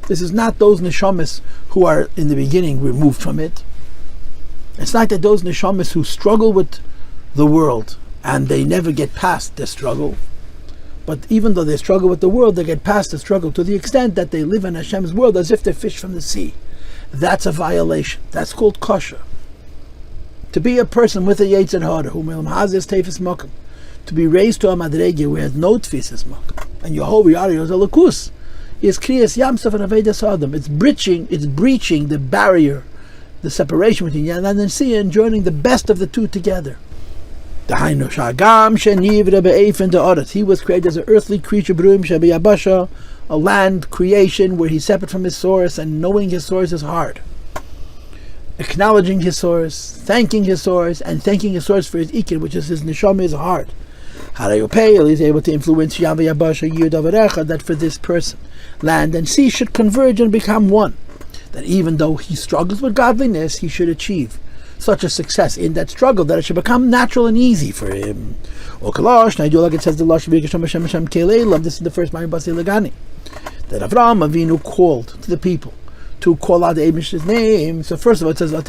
This is not those neshamas who are in the beginning removed from it. It's not that those neshamas who struggle with the world and they never get past the struggle. But even though they struggle with the world, they get past the struggle to the extent that they live in Hashem's world as if they're fish from the sea. That's a violation. That's called kosher. To be a person with a yetzer hara, who melam hazes tefes makom, to be raised to a madrege where has no tefes makom, and your whole reality is a lakus, is Kriyas Yam Suf and Avoda Adam. It's breaching the barrier, the separation between Yan and Sea, and joining the best of the two together. He was created as an earthly creature, a land creation where he's separate from his source, and knowing his source is hard. Acknowledging his source, thanking his source, and thanking his source for his ikin, which is his neshama, is hard. He's able to influence that for this person, land and sea should converge and become one. That even though he struggles with godliness, he should achieve such a success in that struggle that it should become natural and easy for him. It says the this is the first Mamer that Avraham Avinu called to the people to call out the Abish's name. So first of all it says and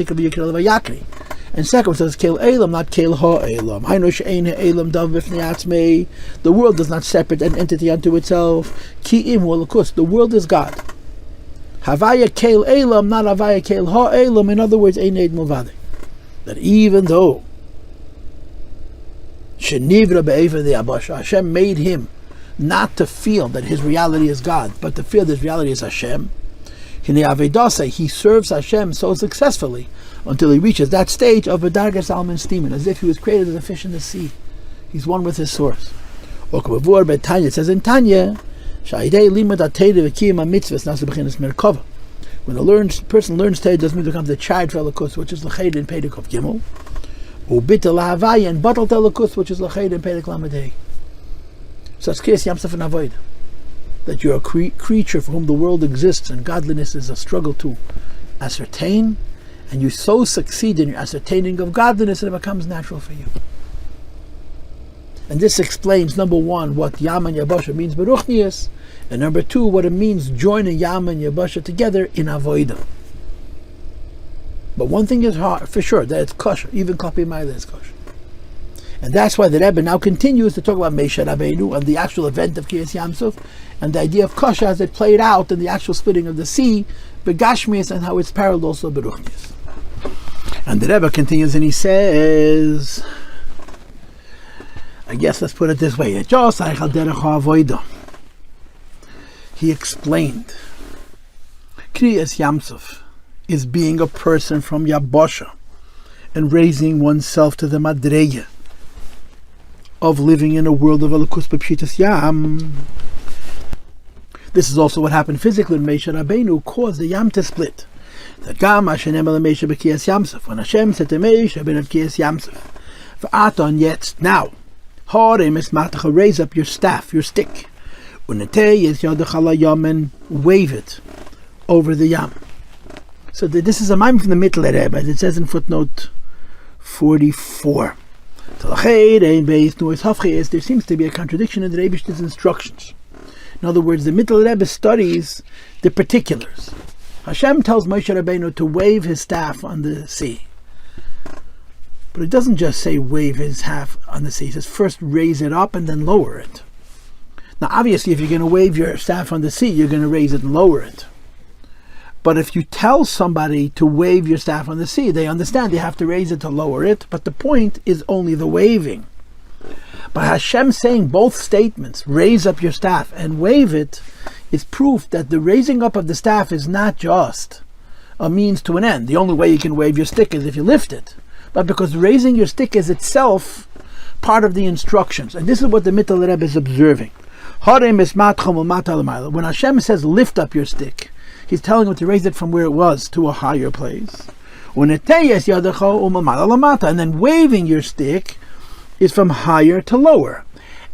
second it says Kel Elam, not Kel Ha-Elam. The world is not separate, an entity unto itself. The world is God. Havaya Kel Elam, not Havaya Kel Ha-Elam. In other words, Ein Eid Mulvade. That even though Hashem made him not to feel that his reality is God, but to feel that his reality is Hashem, he serves Hashem so successfully until he reaches that stage of Bedargas Alman Steamin, as if he was created as a fish in the sea. He's one with his source. It says in Tanya, when a person learns Torah, it doesn't mean to become the child for Elikus, which is L'ched in Pedek of Gimel, Ubita Lahavai, and Batal Elikus, which is L'ched in Pedek Lamed. So it's Kriyas Yam Suf and Avoda. That you're a creature for whom the world exists, and godliness is a struggle to ascertain, and you so succeed in your ascertaining of godliness that it becomes natural for you. And this explains, number one, what Yam and Yabasha means Beruchnius, and number two, what it means joining Yam and Yabasha together in Avoda. But one thing is hard, for sure, that it's kosher, even Kalapi Maila is kosher. And that's why the Rebbe now continues to talk about Moshe Rabbeinu and the actual event of Kriyas Yam Suf, and the idea of kosher as it played out in the actual splitting of the sea, Begashmias, and how it's parallel also Beruchnius. And the Rebbe continues and he says, I guess let's put it this way, he explained Kriyas Yam Suf is being a person from Yabasha and raising oneself to the madrege of living in a world of Elikus B'Pshitas Yam. This is also what happened physically when Moshe Rabbeinu caused the Yam to split. That Gam Hashem Moshe B'Kriyas Yam Suf, when Hashem said to Moshe B'Kriyas Yam Suf, V'aton yet now, raise up your staff, your stick, and wave it over the Yam. So this is a Mamer from the Mittel Rebbe, as it says in footnote 44. There seems to be a contradiction in the Rebbe's instructions. In other words, the Mittel Rebbe studies the particulars. Hashem tells Moshe Rabbeinu to wave his staff on the sea. But it doesn't just say wave his staff on the sea. It says first raise it up and then lower it. Now obviously if you're going to wave your staff on the sea, you're going to raise it and lower it. But if you tell somebody to wave your staff on the sea, they understand they have to raise it to lower it, but the point is only the waving. By Hashem saying both statements, raise up your staff and wave it, is proof that the raising up of the staff is not just a means to an end. The only way you can wave your stick is if you lift it. But because raising your stick is itself part of the instructions. And this is what the Mittel Rebbe is observing. When Hashem says lift up your stick, he's telling him to raise it from where it was to a higher place. And then waving your stick is from higher to lower.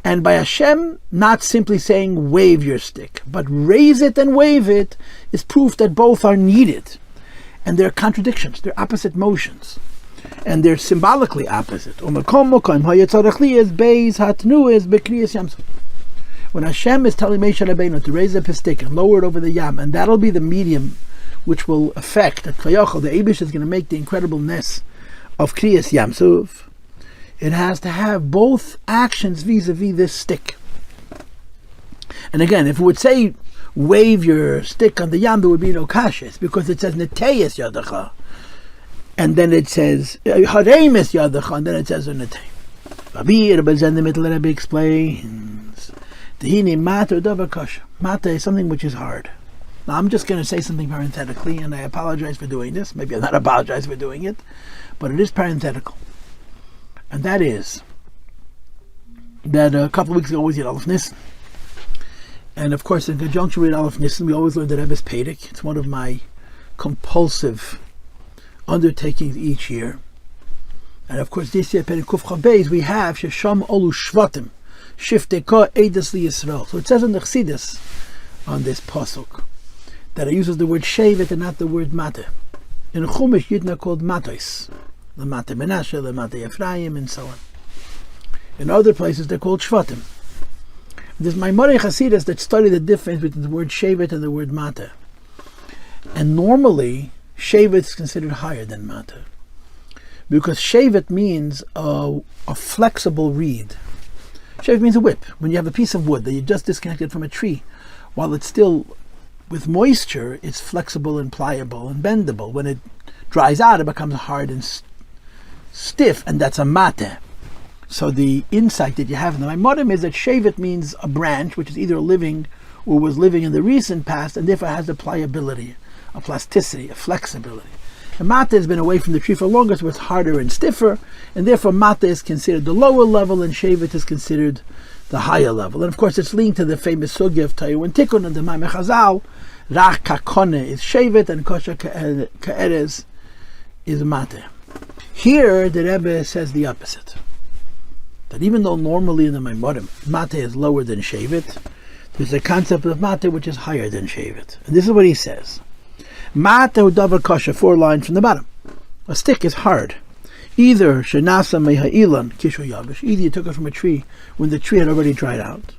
And by Hashem not simply saying wave your stick, but raise it and wave it, is proof that both are needed. And they're contradictions, they're opposite motions. And they're symbolically opposite. When Hashem is telling Moshe Rabbeinu to raise up his stick and lower it over the Yam, and that'll be the medium which will affect that Kayachal, the Eibush is going to make the incredibleness of Kriyas Yam Suf. It has to have both actions vis-a-vis this stick. And again, if it would say wave your stick on the Yam, there would be no kashas, because it says Neteyes Yadacha, and then it says Haremis Yadacha, and then it says Netey. Rabbi, in the middle, Rabbi explains Tehini Mata Davar Kasha. Mata is something which is hard. Now I'm just going to say something parenthetically, and I apologize for doing this. Maybe I'm not apologize for doing it, but it is parenthetical. And that is that a couple of weeks ago we did Aleph Nissen. And of course, in conjunction with Aleph Nissen, we always learn the Rebbe's Pedic. It's one of my compulsive undertakings each year. And of course, this year, Pedic Kuf Chabeis, we have Shesham Olu Shvatim, Shifteka Eidas Li Yisrael. So it says in the Chassidus on this Possuk that it uses the word Shevet and not the word Mate. In Chumash, Yidna called Matos, the Mate Menashe, the Mate Ephraim, and so on. In other places, they're called Shvatim. There's Maimorei Chassidus that study the difference between the word Shevet and the word Mate. And normally, Shevet is considered higher than Mate, because Shevet means a flexible reed. Shevet means a whip. When you have a piece of wood that you just disconnected from a tree, while it's still with moisture, it's flexible and pliable and bendable. When it dries out, it becomes hard and stiff, and that's a mate. So the insight that you have in the Maimonides is that Shevet means a branch, which is either living or was living in the recent past, and therefore has a pliability, a plasticity, a flexibility. And mate has been away from the tree for longer, so it's harder and stiffer, and therefore mate is considered the lower level, and Shevet is considered the higher level. And of course, it's linked to the famous sugya of Tayu and Tikkun and the Mamer Chazal. Rach kakone is Shevet, and kosher ka'erez is mate. Here, the Rebbe says the opposite. That even though normally in the Maimorim, mate is lower than Shevet, there's a concept of mate which is higher than Shevet. And this is what he says. Mate u'davar kosher, 4 lines from the bottom. A stick is hard. Either shenasa meha'ilan kishu yavish, either you took it from a tree when the tree had already dried out,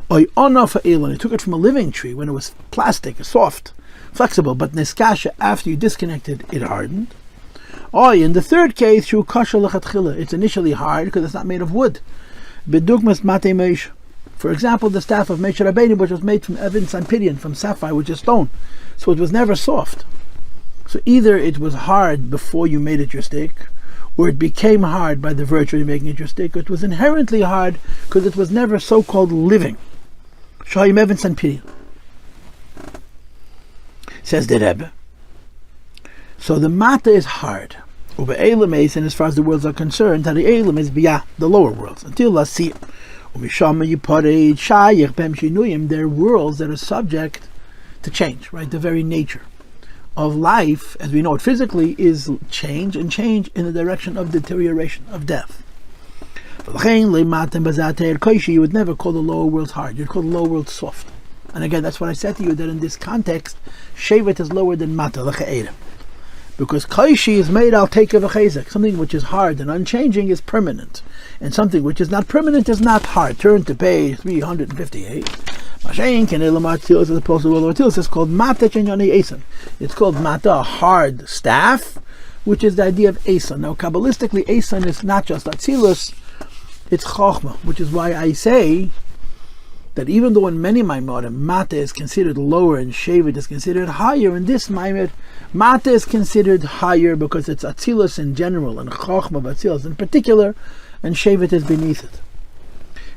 or onof ha'ilan, you took it from a living tree when it was plastic, soft, flexible, but neskasha, after you disconnected, it hardened. Or in the third case, shu kasha lechatchila, it's initially hard because it's not made of wood. Bedugmas mate meish, for example, the staff of Moshe Rabbeinu, which was made from Evin Sanpirion, from sapphire, which is stone, so it was never soft. So either it was hard before you made it your stick, or it became hard by the virtue of making it your stick, or it was inherently hard because it was never so-called living. Shayim Evin Sanpirion. Says the Rebbe. So the mata is hard. Over Elam is, and as far as the worlds are concerned, the Elam is biyah, the lower worlds, until Lasiyah. They're worlds that are subject to change, right? The very nature of life, as we know it physically, is change, and change in the direction of deterioration, of death. You would never call the lower worlds hard. You'd call the lower worlds soft. And again, that's what I said to you, that in this context, Shevet is lower than Mata, because Kaishi is made al take of a chezek. Something which is hard and unchanging is permanent, and something which is not permanent is not hard. Turn to page 358. As opposed to it's called Mata Chenyani Esan. It's called Mata, a hard staff, which is the idea of Esan. Now, Kabbalistically, Esan is not just Atzilus, it's Chochmah, which is why I say that even though in many Maimorim, Mata is considered lower and Shevet is considered higher, in this Maimor, Mata is considered higher because it's Atzilus in general, and Chochmah Atzilus in particular, and Shevet is beneath it.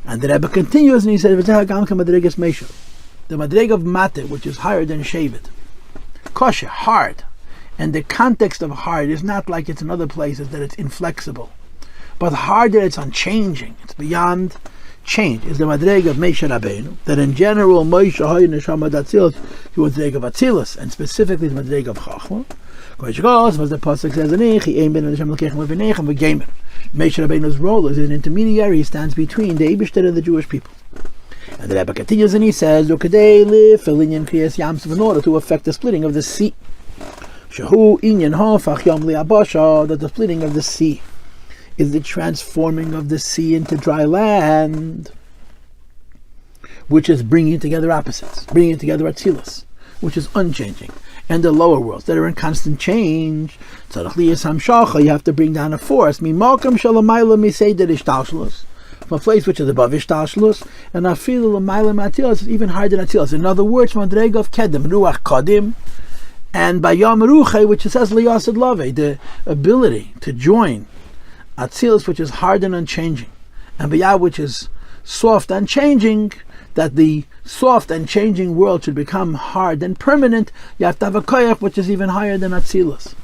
And the Rebbe continues and he said, the Madreg of Mate, which is higher than Shevet, kosher, hard, and the context of hard is not like it's in other places that it's inflexible, but hard that it's unchanging, it's beyond change, is the Madreg of Moshe Rabbeinu, that in general Moshe Hoy Neshama Datzilus, he was the Madreg of Atzilus, and specifically the Madreg of Chochmah, which goes, as the Possuk says, Moshe Rabbeinu's role is an intermediary. He stands between the Eibishter and the Jewish people. And the Rabbi continues and he says, in order to affect the splitting of the sea. That the splitting of the sea is the transforming of the sea into dry land. which is bringing together opposites, bringing together Atzilus, which is unchanging, and the lower worlds that are in constant change. You have to bring down a force. From a place which is above Ishtalshlus, and is even higher than Atzilus. In other words, from the of Kedim, Ruach Kdim, and by Yom Ruche, which says Liyasid Lave, the ability to join Atzilus, which is hard and unchanging, and Viav, which is soft and changing, that the soft and changing world should become hard and permanent. You have to have a koyach which is even higher than Atzilus.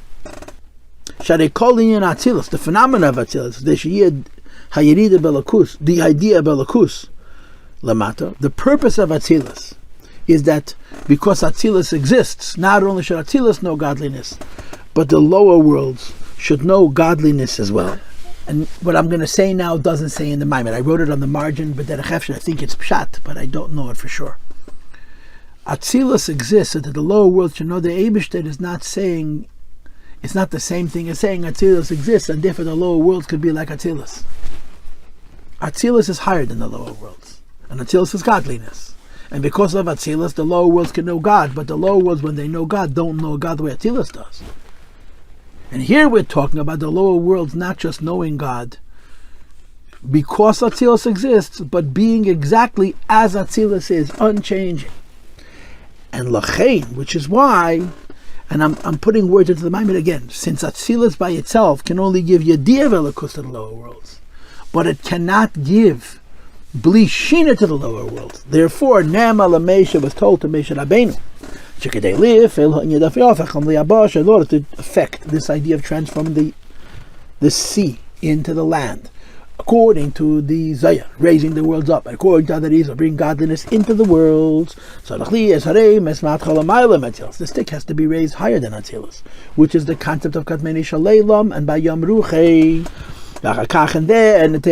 Sharekoli in Atzilus, the phenomena of Atzilus, the Shiyid Hayirida Belakus, the idea Belakus, Lamata, the purpose of Atzilus is that because Atzilus exists, not only should Atzilus know godliness, but the lower worlds should know godliness as well. And what I'm going to say now doesn't say in the Mamer. I wrote it on the margin, but I think it's pshat, but I don't know it for sure. Atzilus exists so that the lower world should know the Eibishter is not saying, it's not the same thing as saying Atzilus exists, and therefore the lower worlds could be like Atzilus. Atzilus is higher than the lower worlds, and Atzilus is godliness. And because of Atzilus, the lower worlds can know God, but the lower worlds, when they know God, don't know God the way Atzilus does. And here we're talking about the lower worlds not just knowing God because Atzilus exists, but being exactly as Atzilus is, unchanging. And Lachein, which is why, and I'm putting words into the Mamer again, since Atzilus by itself can only give Yediyah Velakus to the lower worlds, but it cannot give Bli Shina to the lower worlds. Therefore, Nema LaMesha was told to Mesha Rabbeinu, in order to affect this idea of transforming the sea into the land, according to the Zayah, raising the worlds up, according to other reasons, bring godliness into the worlds. So the stick has to be raised higher than Atzilus, which is the concept of Katmeni Shaleilam and by Yom Ruche, and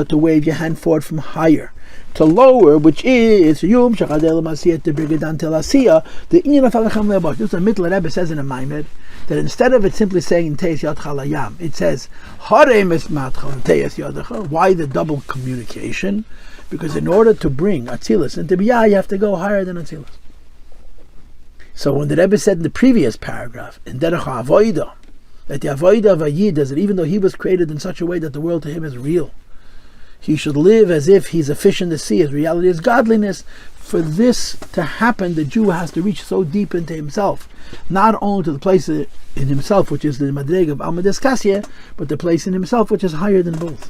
to wave your hand forward from higher to lower, which is Yom Shachadel to bring it down to Asiya. The Inyan of Alachem Le'abosh. This is the Mittel Rebbe says in a Mamer that instead of it simply saying Teis Yad Chalayam, it says Harem Es Matchal Teis Yadacha. Why the double communication? Because in order to bring Atzilus into Biyah, you have to go higher than Atzilus. So when the Rebbe said in the previous paragraph in Derech Avoda that the Avoda of a Yid is that even though he was created in such a way that the world to him is real, he should live as if he's a fish in the sea. His reality is godliness. For this to happen, the Jew has to reach so deep into himself, not only to the place in himself, which is the madreg of alma da'atgaliah, but the place in himself which is higher than both.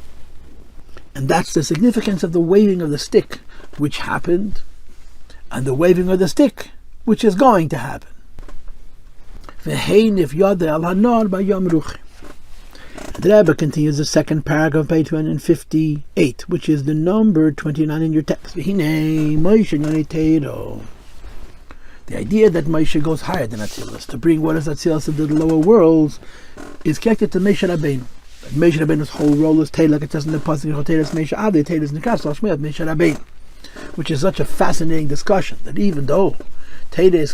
And that's the significance of the waving of the stick, which happened, and the waving of the stick, which is going to happen. V'heinif yadeh al hanehar by Yom Ruche. The Rebbe continues the second paragraph, page 258, which is the number 29 in your text. The idea that Moshe goes higher than Atzilus, to bring what is Atzilus into the lower worlds, is connected to Moshe Rabbeinu. Moshe Rabbeinu's whole role is Teil, like it says in the Possuk, which is such a fascinating discussion, that even though the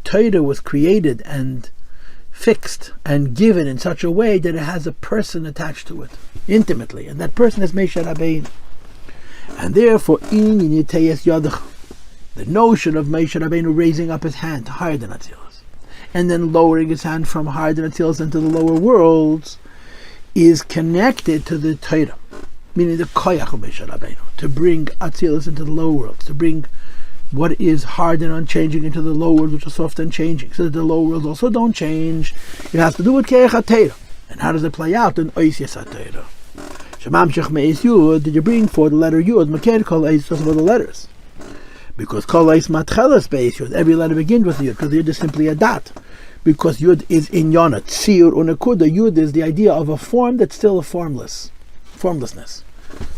Torah was created and fixed and given in such a way that it has a person attached to it intimately, and that person is Moshe Rabbeinu. And therefore, the notion of Moshe Rabbeinu raising up his hand higher than Atzilus, and then lowering his hand from higher than Atzilus into the lower worlds, is connected to the Torah, meaning the koyach of Moshe Rabbeinu, to bring Atzilus into the lower worlds, to bring what is hard and unchanging into the lower worlds, which are soft and changing, so that the lower worlds also don't change. It has to do with Keich HaTeirah. And how does it play out in Oisias HaTeirah? Hemshech meis Yud, did you bring for the letter Yud? Maker Kol Eis, just about the letters. Because Kol Eis Matchelas Beis Yud, every letter begins with Yud, because Yud is simply a dot. Because Yud is in Yonah, Tzir Unakuda. Yud is the idea of a form that's still a formlessness.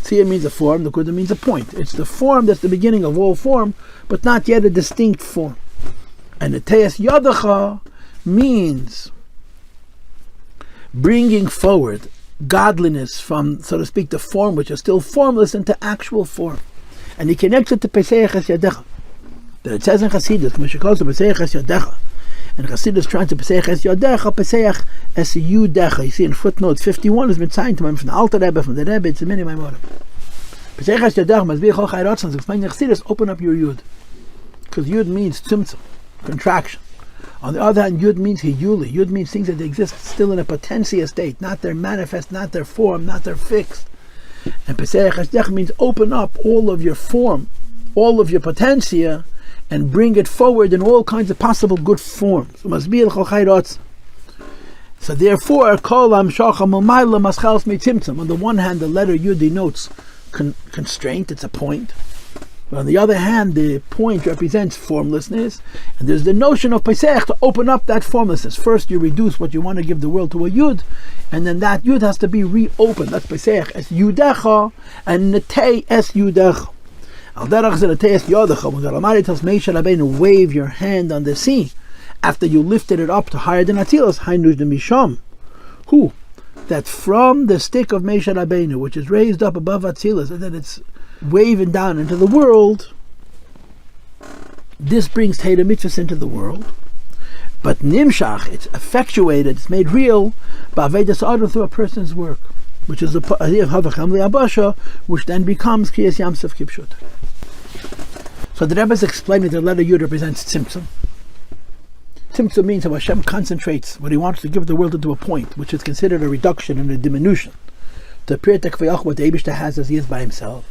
Tzir means a form, the Kuda means a point. It's the form that's the beginning of all form, but not yet a distinct form. And the Teis Yadacha means bringing forward godliness from, so to speak, the form which is still formless into actual form. And he connects it to Peseiches Yadecha. That it says in Chassidus, Meshikos Peseiches Yadecha, And Chassidus trying to Pesach es Yodecha, Pesach es Yudecha. You see in footnote 51 has been signed to him from the Alter Rebbe, from the Rebbe, it's a mini Mamer. Pesach es Yodecha, must be Chol Chai Ratzon, explain Chassidus, open up your Yud. Because Yud means tzimtzum, contraction. On the other hand, Yud means hiyuli. Yud means things that exist still in a potentia state, not their manifest, not their form, not their fixed. And Pesach Hashdech means open up all of your form, all of your potentia, and bring it forward in all kinds of possible good forms. So therefore, on the one hand, the letter Yud denotes constraint, it's a point. But on the other hand, the point represents formlessness, and there's the notion of Pesach to open up that formlessness. First, you reduce what you want to give the world to a Yud, and then that Yud has to be reopened. That's Pesach es Yudecha, and Netei es Yudecha. Al derech ze Netei es Yudecha, when the Almighty tells Moshe Rabbeinu, wave your hand on the sea, after you lifted it up to higher than Atzilos, Hainush de Misham. Who? That from the stick of Moshe Rabbeinu, which is raised up above Atzilos, and then it's waving down into the world, this brings Teda Mitzvahs into the world. But Nimshach, it's effectuated, it's made real by Avoda Adam through a person's work, which is the idea of Havacham Li'abasha, which then becomes Kriyas Yam Suf Kipshut. So the Rebbe is explaining that the letter Yud represents Tzimtzum. Tzimtzum means how Hashem concentrates what he wants to give the world into a point, which is considered a reduction and a diminution, to appear to Kvayach what the Eibishter has as he is by himself.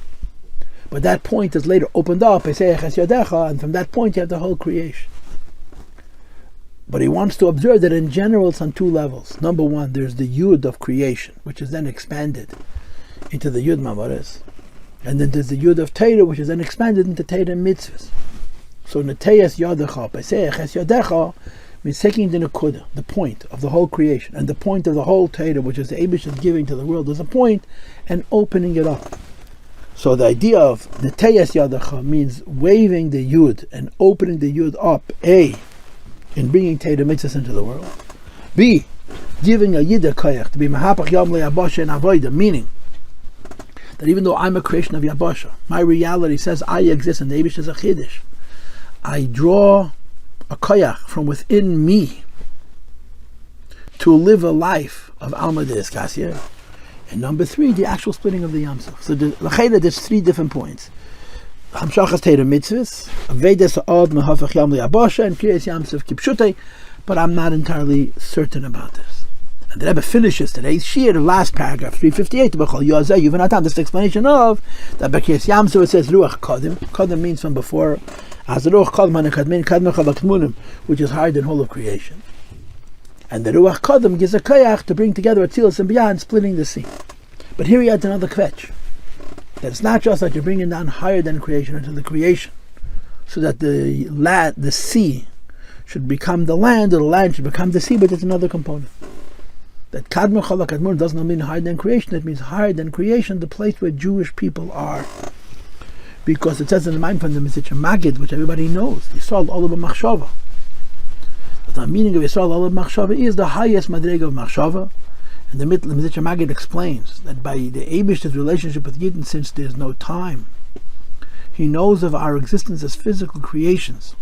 But that point is later opened up, and from that point you have the whole creation. But he wants to observe that in general it's on two levels. Number one, there's the Yud of creation, which is then expanded into the Yud Mamaris. And then there's the Yud of Teda, which is then expanded into Teda Mitzvahs. So Neteyas Yadecha, Pesach es Yadecha, means taking the Nekuda, the point of the whole creation, and the point of the whole Teda, which is the Eibush is giving to the world as a point, and opening it up. So the idea of Neteyas Yadecha means waving the Yud and opening the Yud up, A, in bringing Teda Mitzvahs into the world, B, giving a Yid Koyach to be Mahapach Yom Le'Yabasha and Avoda, meaning that even though I'm a creation of Yabasha, my reality says I exist and the Eibush is a Chiddush, I draw a Koyach from within me to live a life of Almah Da'askasia. And number three, the actual splitting of the Yam Suf. So there's three different points. Hemshech has Teda Mitzvahs, Avoda Sa'ad Mahapach Yom Le'Yabasha, and Kriyas Yam Suf Kipshutei, but I'm not entirely certain about this. And the Rebbe finishes today's Shir, the last paragraph, 358, this explanation of that by Kriyas Yam Suf it says Ruach Kdim. Kdim means from before, as the Ruach Kdim Kadmin Kadmach Avakmunim, which is higher than whole of creation. And the Ruach Kdim gives a koyach to bring together Atzilos and beyond, splitting the sea. But here he adds another kvetch. That it's not just that you're bringing down higher than creation into the creation, so that the land, the sea, should become the land, or the land should become the sea, but there's another component. That Kadmur Chala Kadmur does not mean higher than creation, it means higher than creation, the place where Jewish people are. Because it says in the mind from the Mesicha Magid, which everybody knows, Yisrael Olam Machshava. The meaning of Yisrael Olam Machshava is the highest madrega of Machshava. And the Mesicha Magid explains that by the Eibishter's relationship with Yidden, since there's no time, he knows of our existence as physical creations,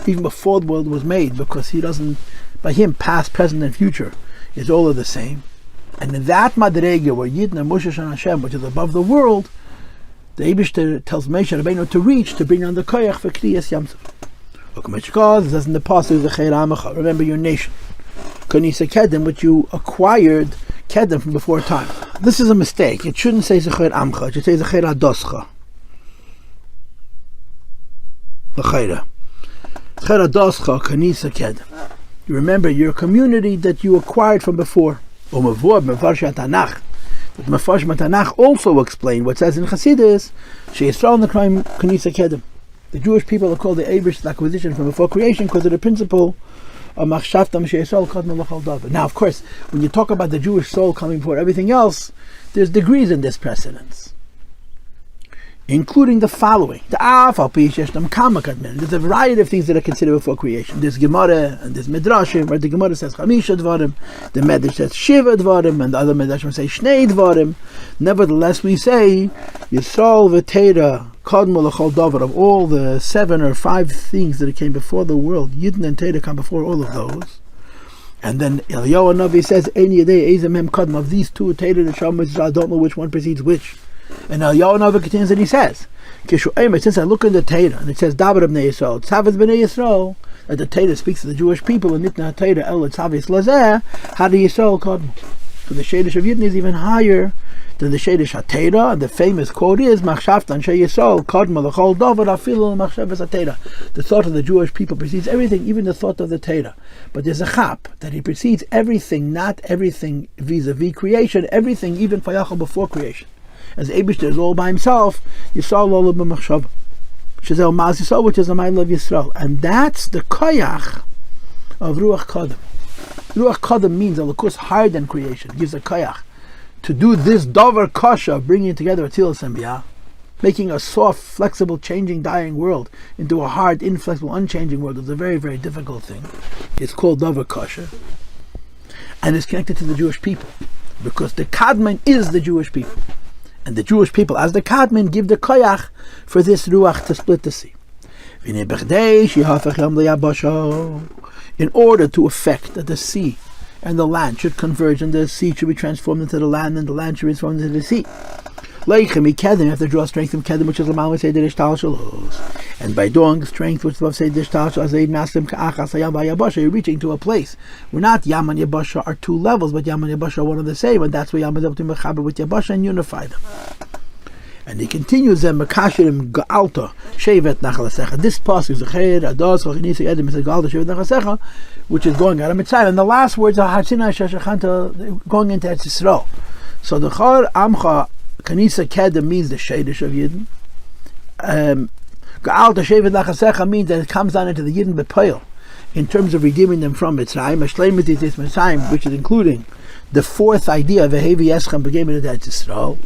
even before the world was made, because he doesn't, by him, past, present, and future is all of the same. And in that madrega where Yidden are Moshe and Hashem, which is above the world, the Eibishter tells Moshe Rabbeinu to reach to bring on the koyach for Kriyas Yam Suf. It says in the Possuk, remember your nation, Kedim, which you acquired Kedim from before time. This is a mistake. It shouldn't say Zecher Amcha, it should say Zecher Adoscha. Zecher Adoscha, Kanisa Kedim. You remember your community that you acquired from before. But Mefarsh Tanakh also explained what says in Chassidus, She'Yisrael Nekroim Kanisa Kedim. The Jewish people are called the Eibush's acquisition from before creation because of the principle of Machshavtam She'Yisrael Kadmon L'Chol Davar. Now, of course, when you talk about the Jewish soul coming before everything else, there's degrees in this precedence, including the following: the Afal Pisheshtam Kama Kadmon. There's a variety of things that are considered before creation. There's Gemara and there's Midrashim, where the Gemara says Chamisha Dvarim, the Medrash says Shiva Dvarim, and the other Medrashim say Shnei Dvarim. Nevertheless, we say Yisrael v'Teda of all the 7 or 5 things that came before the world, Yidden and Teda come before all of those. And then Eliyahu Navi says, of these two, Teda and Shamas, I don't know which one precedes which. And Eliyahu Navi continues and he says, since I look in the Teda, and it says, David Bnei Yisrael, Tzavis Bnei Yisrael, that the Teda speaks to the Jewish people, and Nitna Teda El Tzavis Lazeh, Hadi Yisrael Kodm. So the Shadish of Yidden is even higher than the Shadish HaTeda, and the famous quote is, Machshavtan Shei Yisrael Kodm L'chol Dovid Afilu Machshavas HaTeda. The thought of the Jewish people precedes everything, even the thought of the Teda. But there's a chap, that he precedes everything, not everything vis-a-vis creation, everything even Fayachal before creation. As Eibishter is all by himself, Yisrael Lolo B'machshav, Shazel Maz Yisrael, which is a Ma'ila of Yisrael. And that's the koyach of Ruach Kodem. Ruach Kodem means a lakus higher than creation. It gives a koyach to do this dover kasha, bringing together Atzilas and Biyah, making a soft, flexible, changing, dying world into a hard, inflexible, unchanging world. It's a very, very difficult thing. It's called dover kasha. And it's connected to the Jewish people, because the Kadman is the Jewish people. And the Jewish people, as the Kadman, give the koyach for this ruach to split the sea. In order to effect that the sea and the land should converge, and the sea should be transformed into the land, and the land should be transformed into the sea. You have to draw strength from Kedim, which is Lamal Seder Ishtal. And by drawing strength, which is above Seder Ishtal, you're reaching to a place where not Yam and Yabasha are two levels, but Yam and Yabasha are one and the same, and that's why Yam is able to mechaber with Yabasha and unify them. And he continues them Makashirim Ga'alta Shevet Nachalasecha. This Possuk is Ados Chochinisa Edim is Ga'alta Shevet Nachalasecha, which is going out of Mitzrayim. And the last words are Hatzina Shashachanta, going into Eretz Yisrael. So the Chor Amcha Kanisa Kedim means the Shadish of Yidden. Ga'alta Shevet Nachalasecha means that it comes down into the Yidden B'Poil in terms of redeeming them from Mitzrayim. Ashleimet is Mitzrayim, which is including the fourth idea of Vehevi Eschem B'Geimet Eretz Yisrael.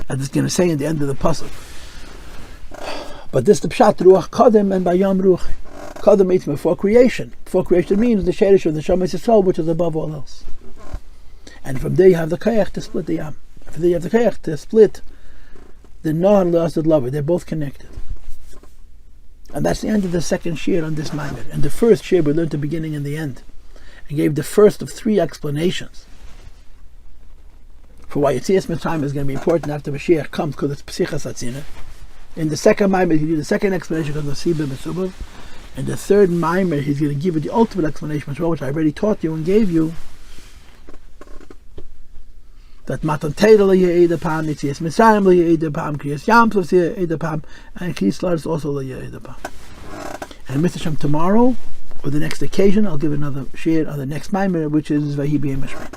And it's going to say in the end of the Possuk. But this is the Pshat Ruach Kodem and Bayam Ruach. Kodem means before creation. Before creation means the Shadish of the Shemיא Yisrael, which is above all else. And from there you have the Koyach to split the Yam. From there you have the Koyach to split the Noah and Lasted Lover. They're both connected. And that's the end of the second shir on this Mamer. And the first shir we learned the beginning and the end. And gave the first of 3 explanations for why Yetzias Mitzrayim is going to be important after Mashiach comes, because it's Psichas Atzina. In the second Mamer, he gives the second explanation because of Sibah Mesubah. In the third Mamer, he's going to give you the ultimate explanation as well, which I already taught you and gave you. That Matan Teda L'Ye'ed Apam, Yetzias Mitzrayim L'Ye'ed Apam, Kriyas Yam Suf L'Ye'ed Apam, and Kriyas is also L'Ye'ed Apam. And Mr. Shem, tomorrow, or the next occasion, I'll give another share on the next Mamer, which is Vahi B'Yem Mishra.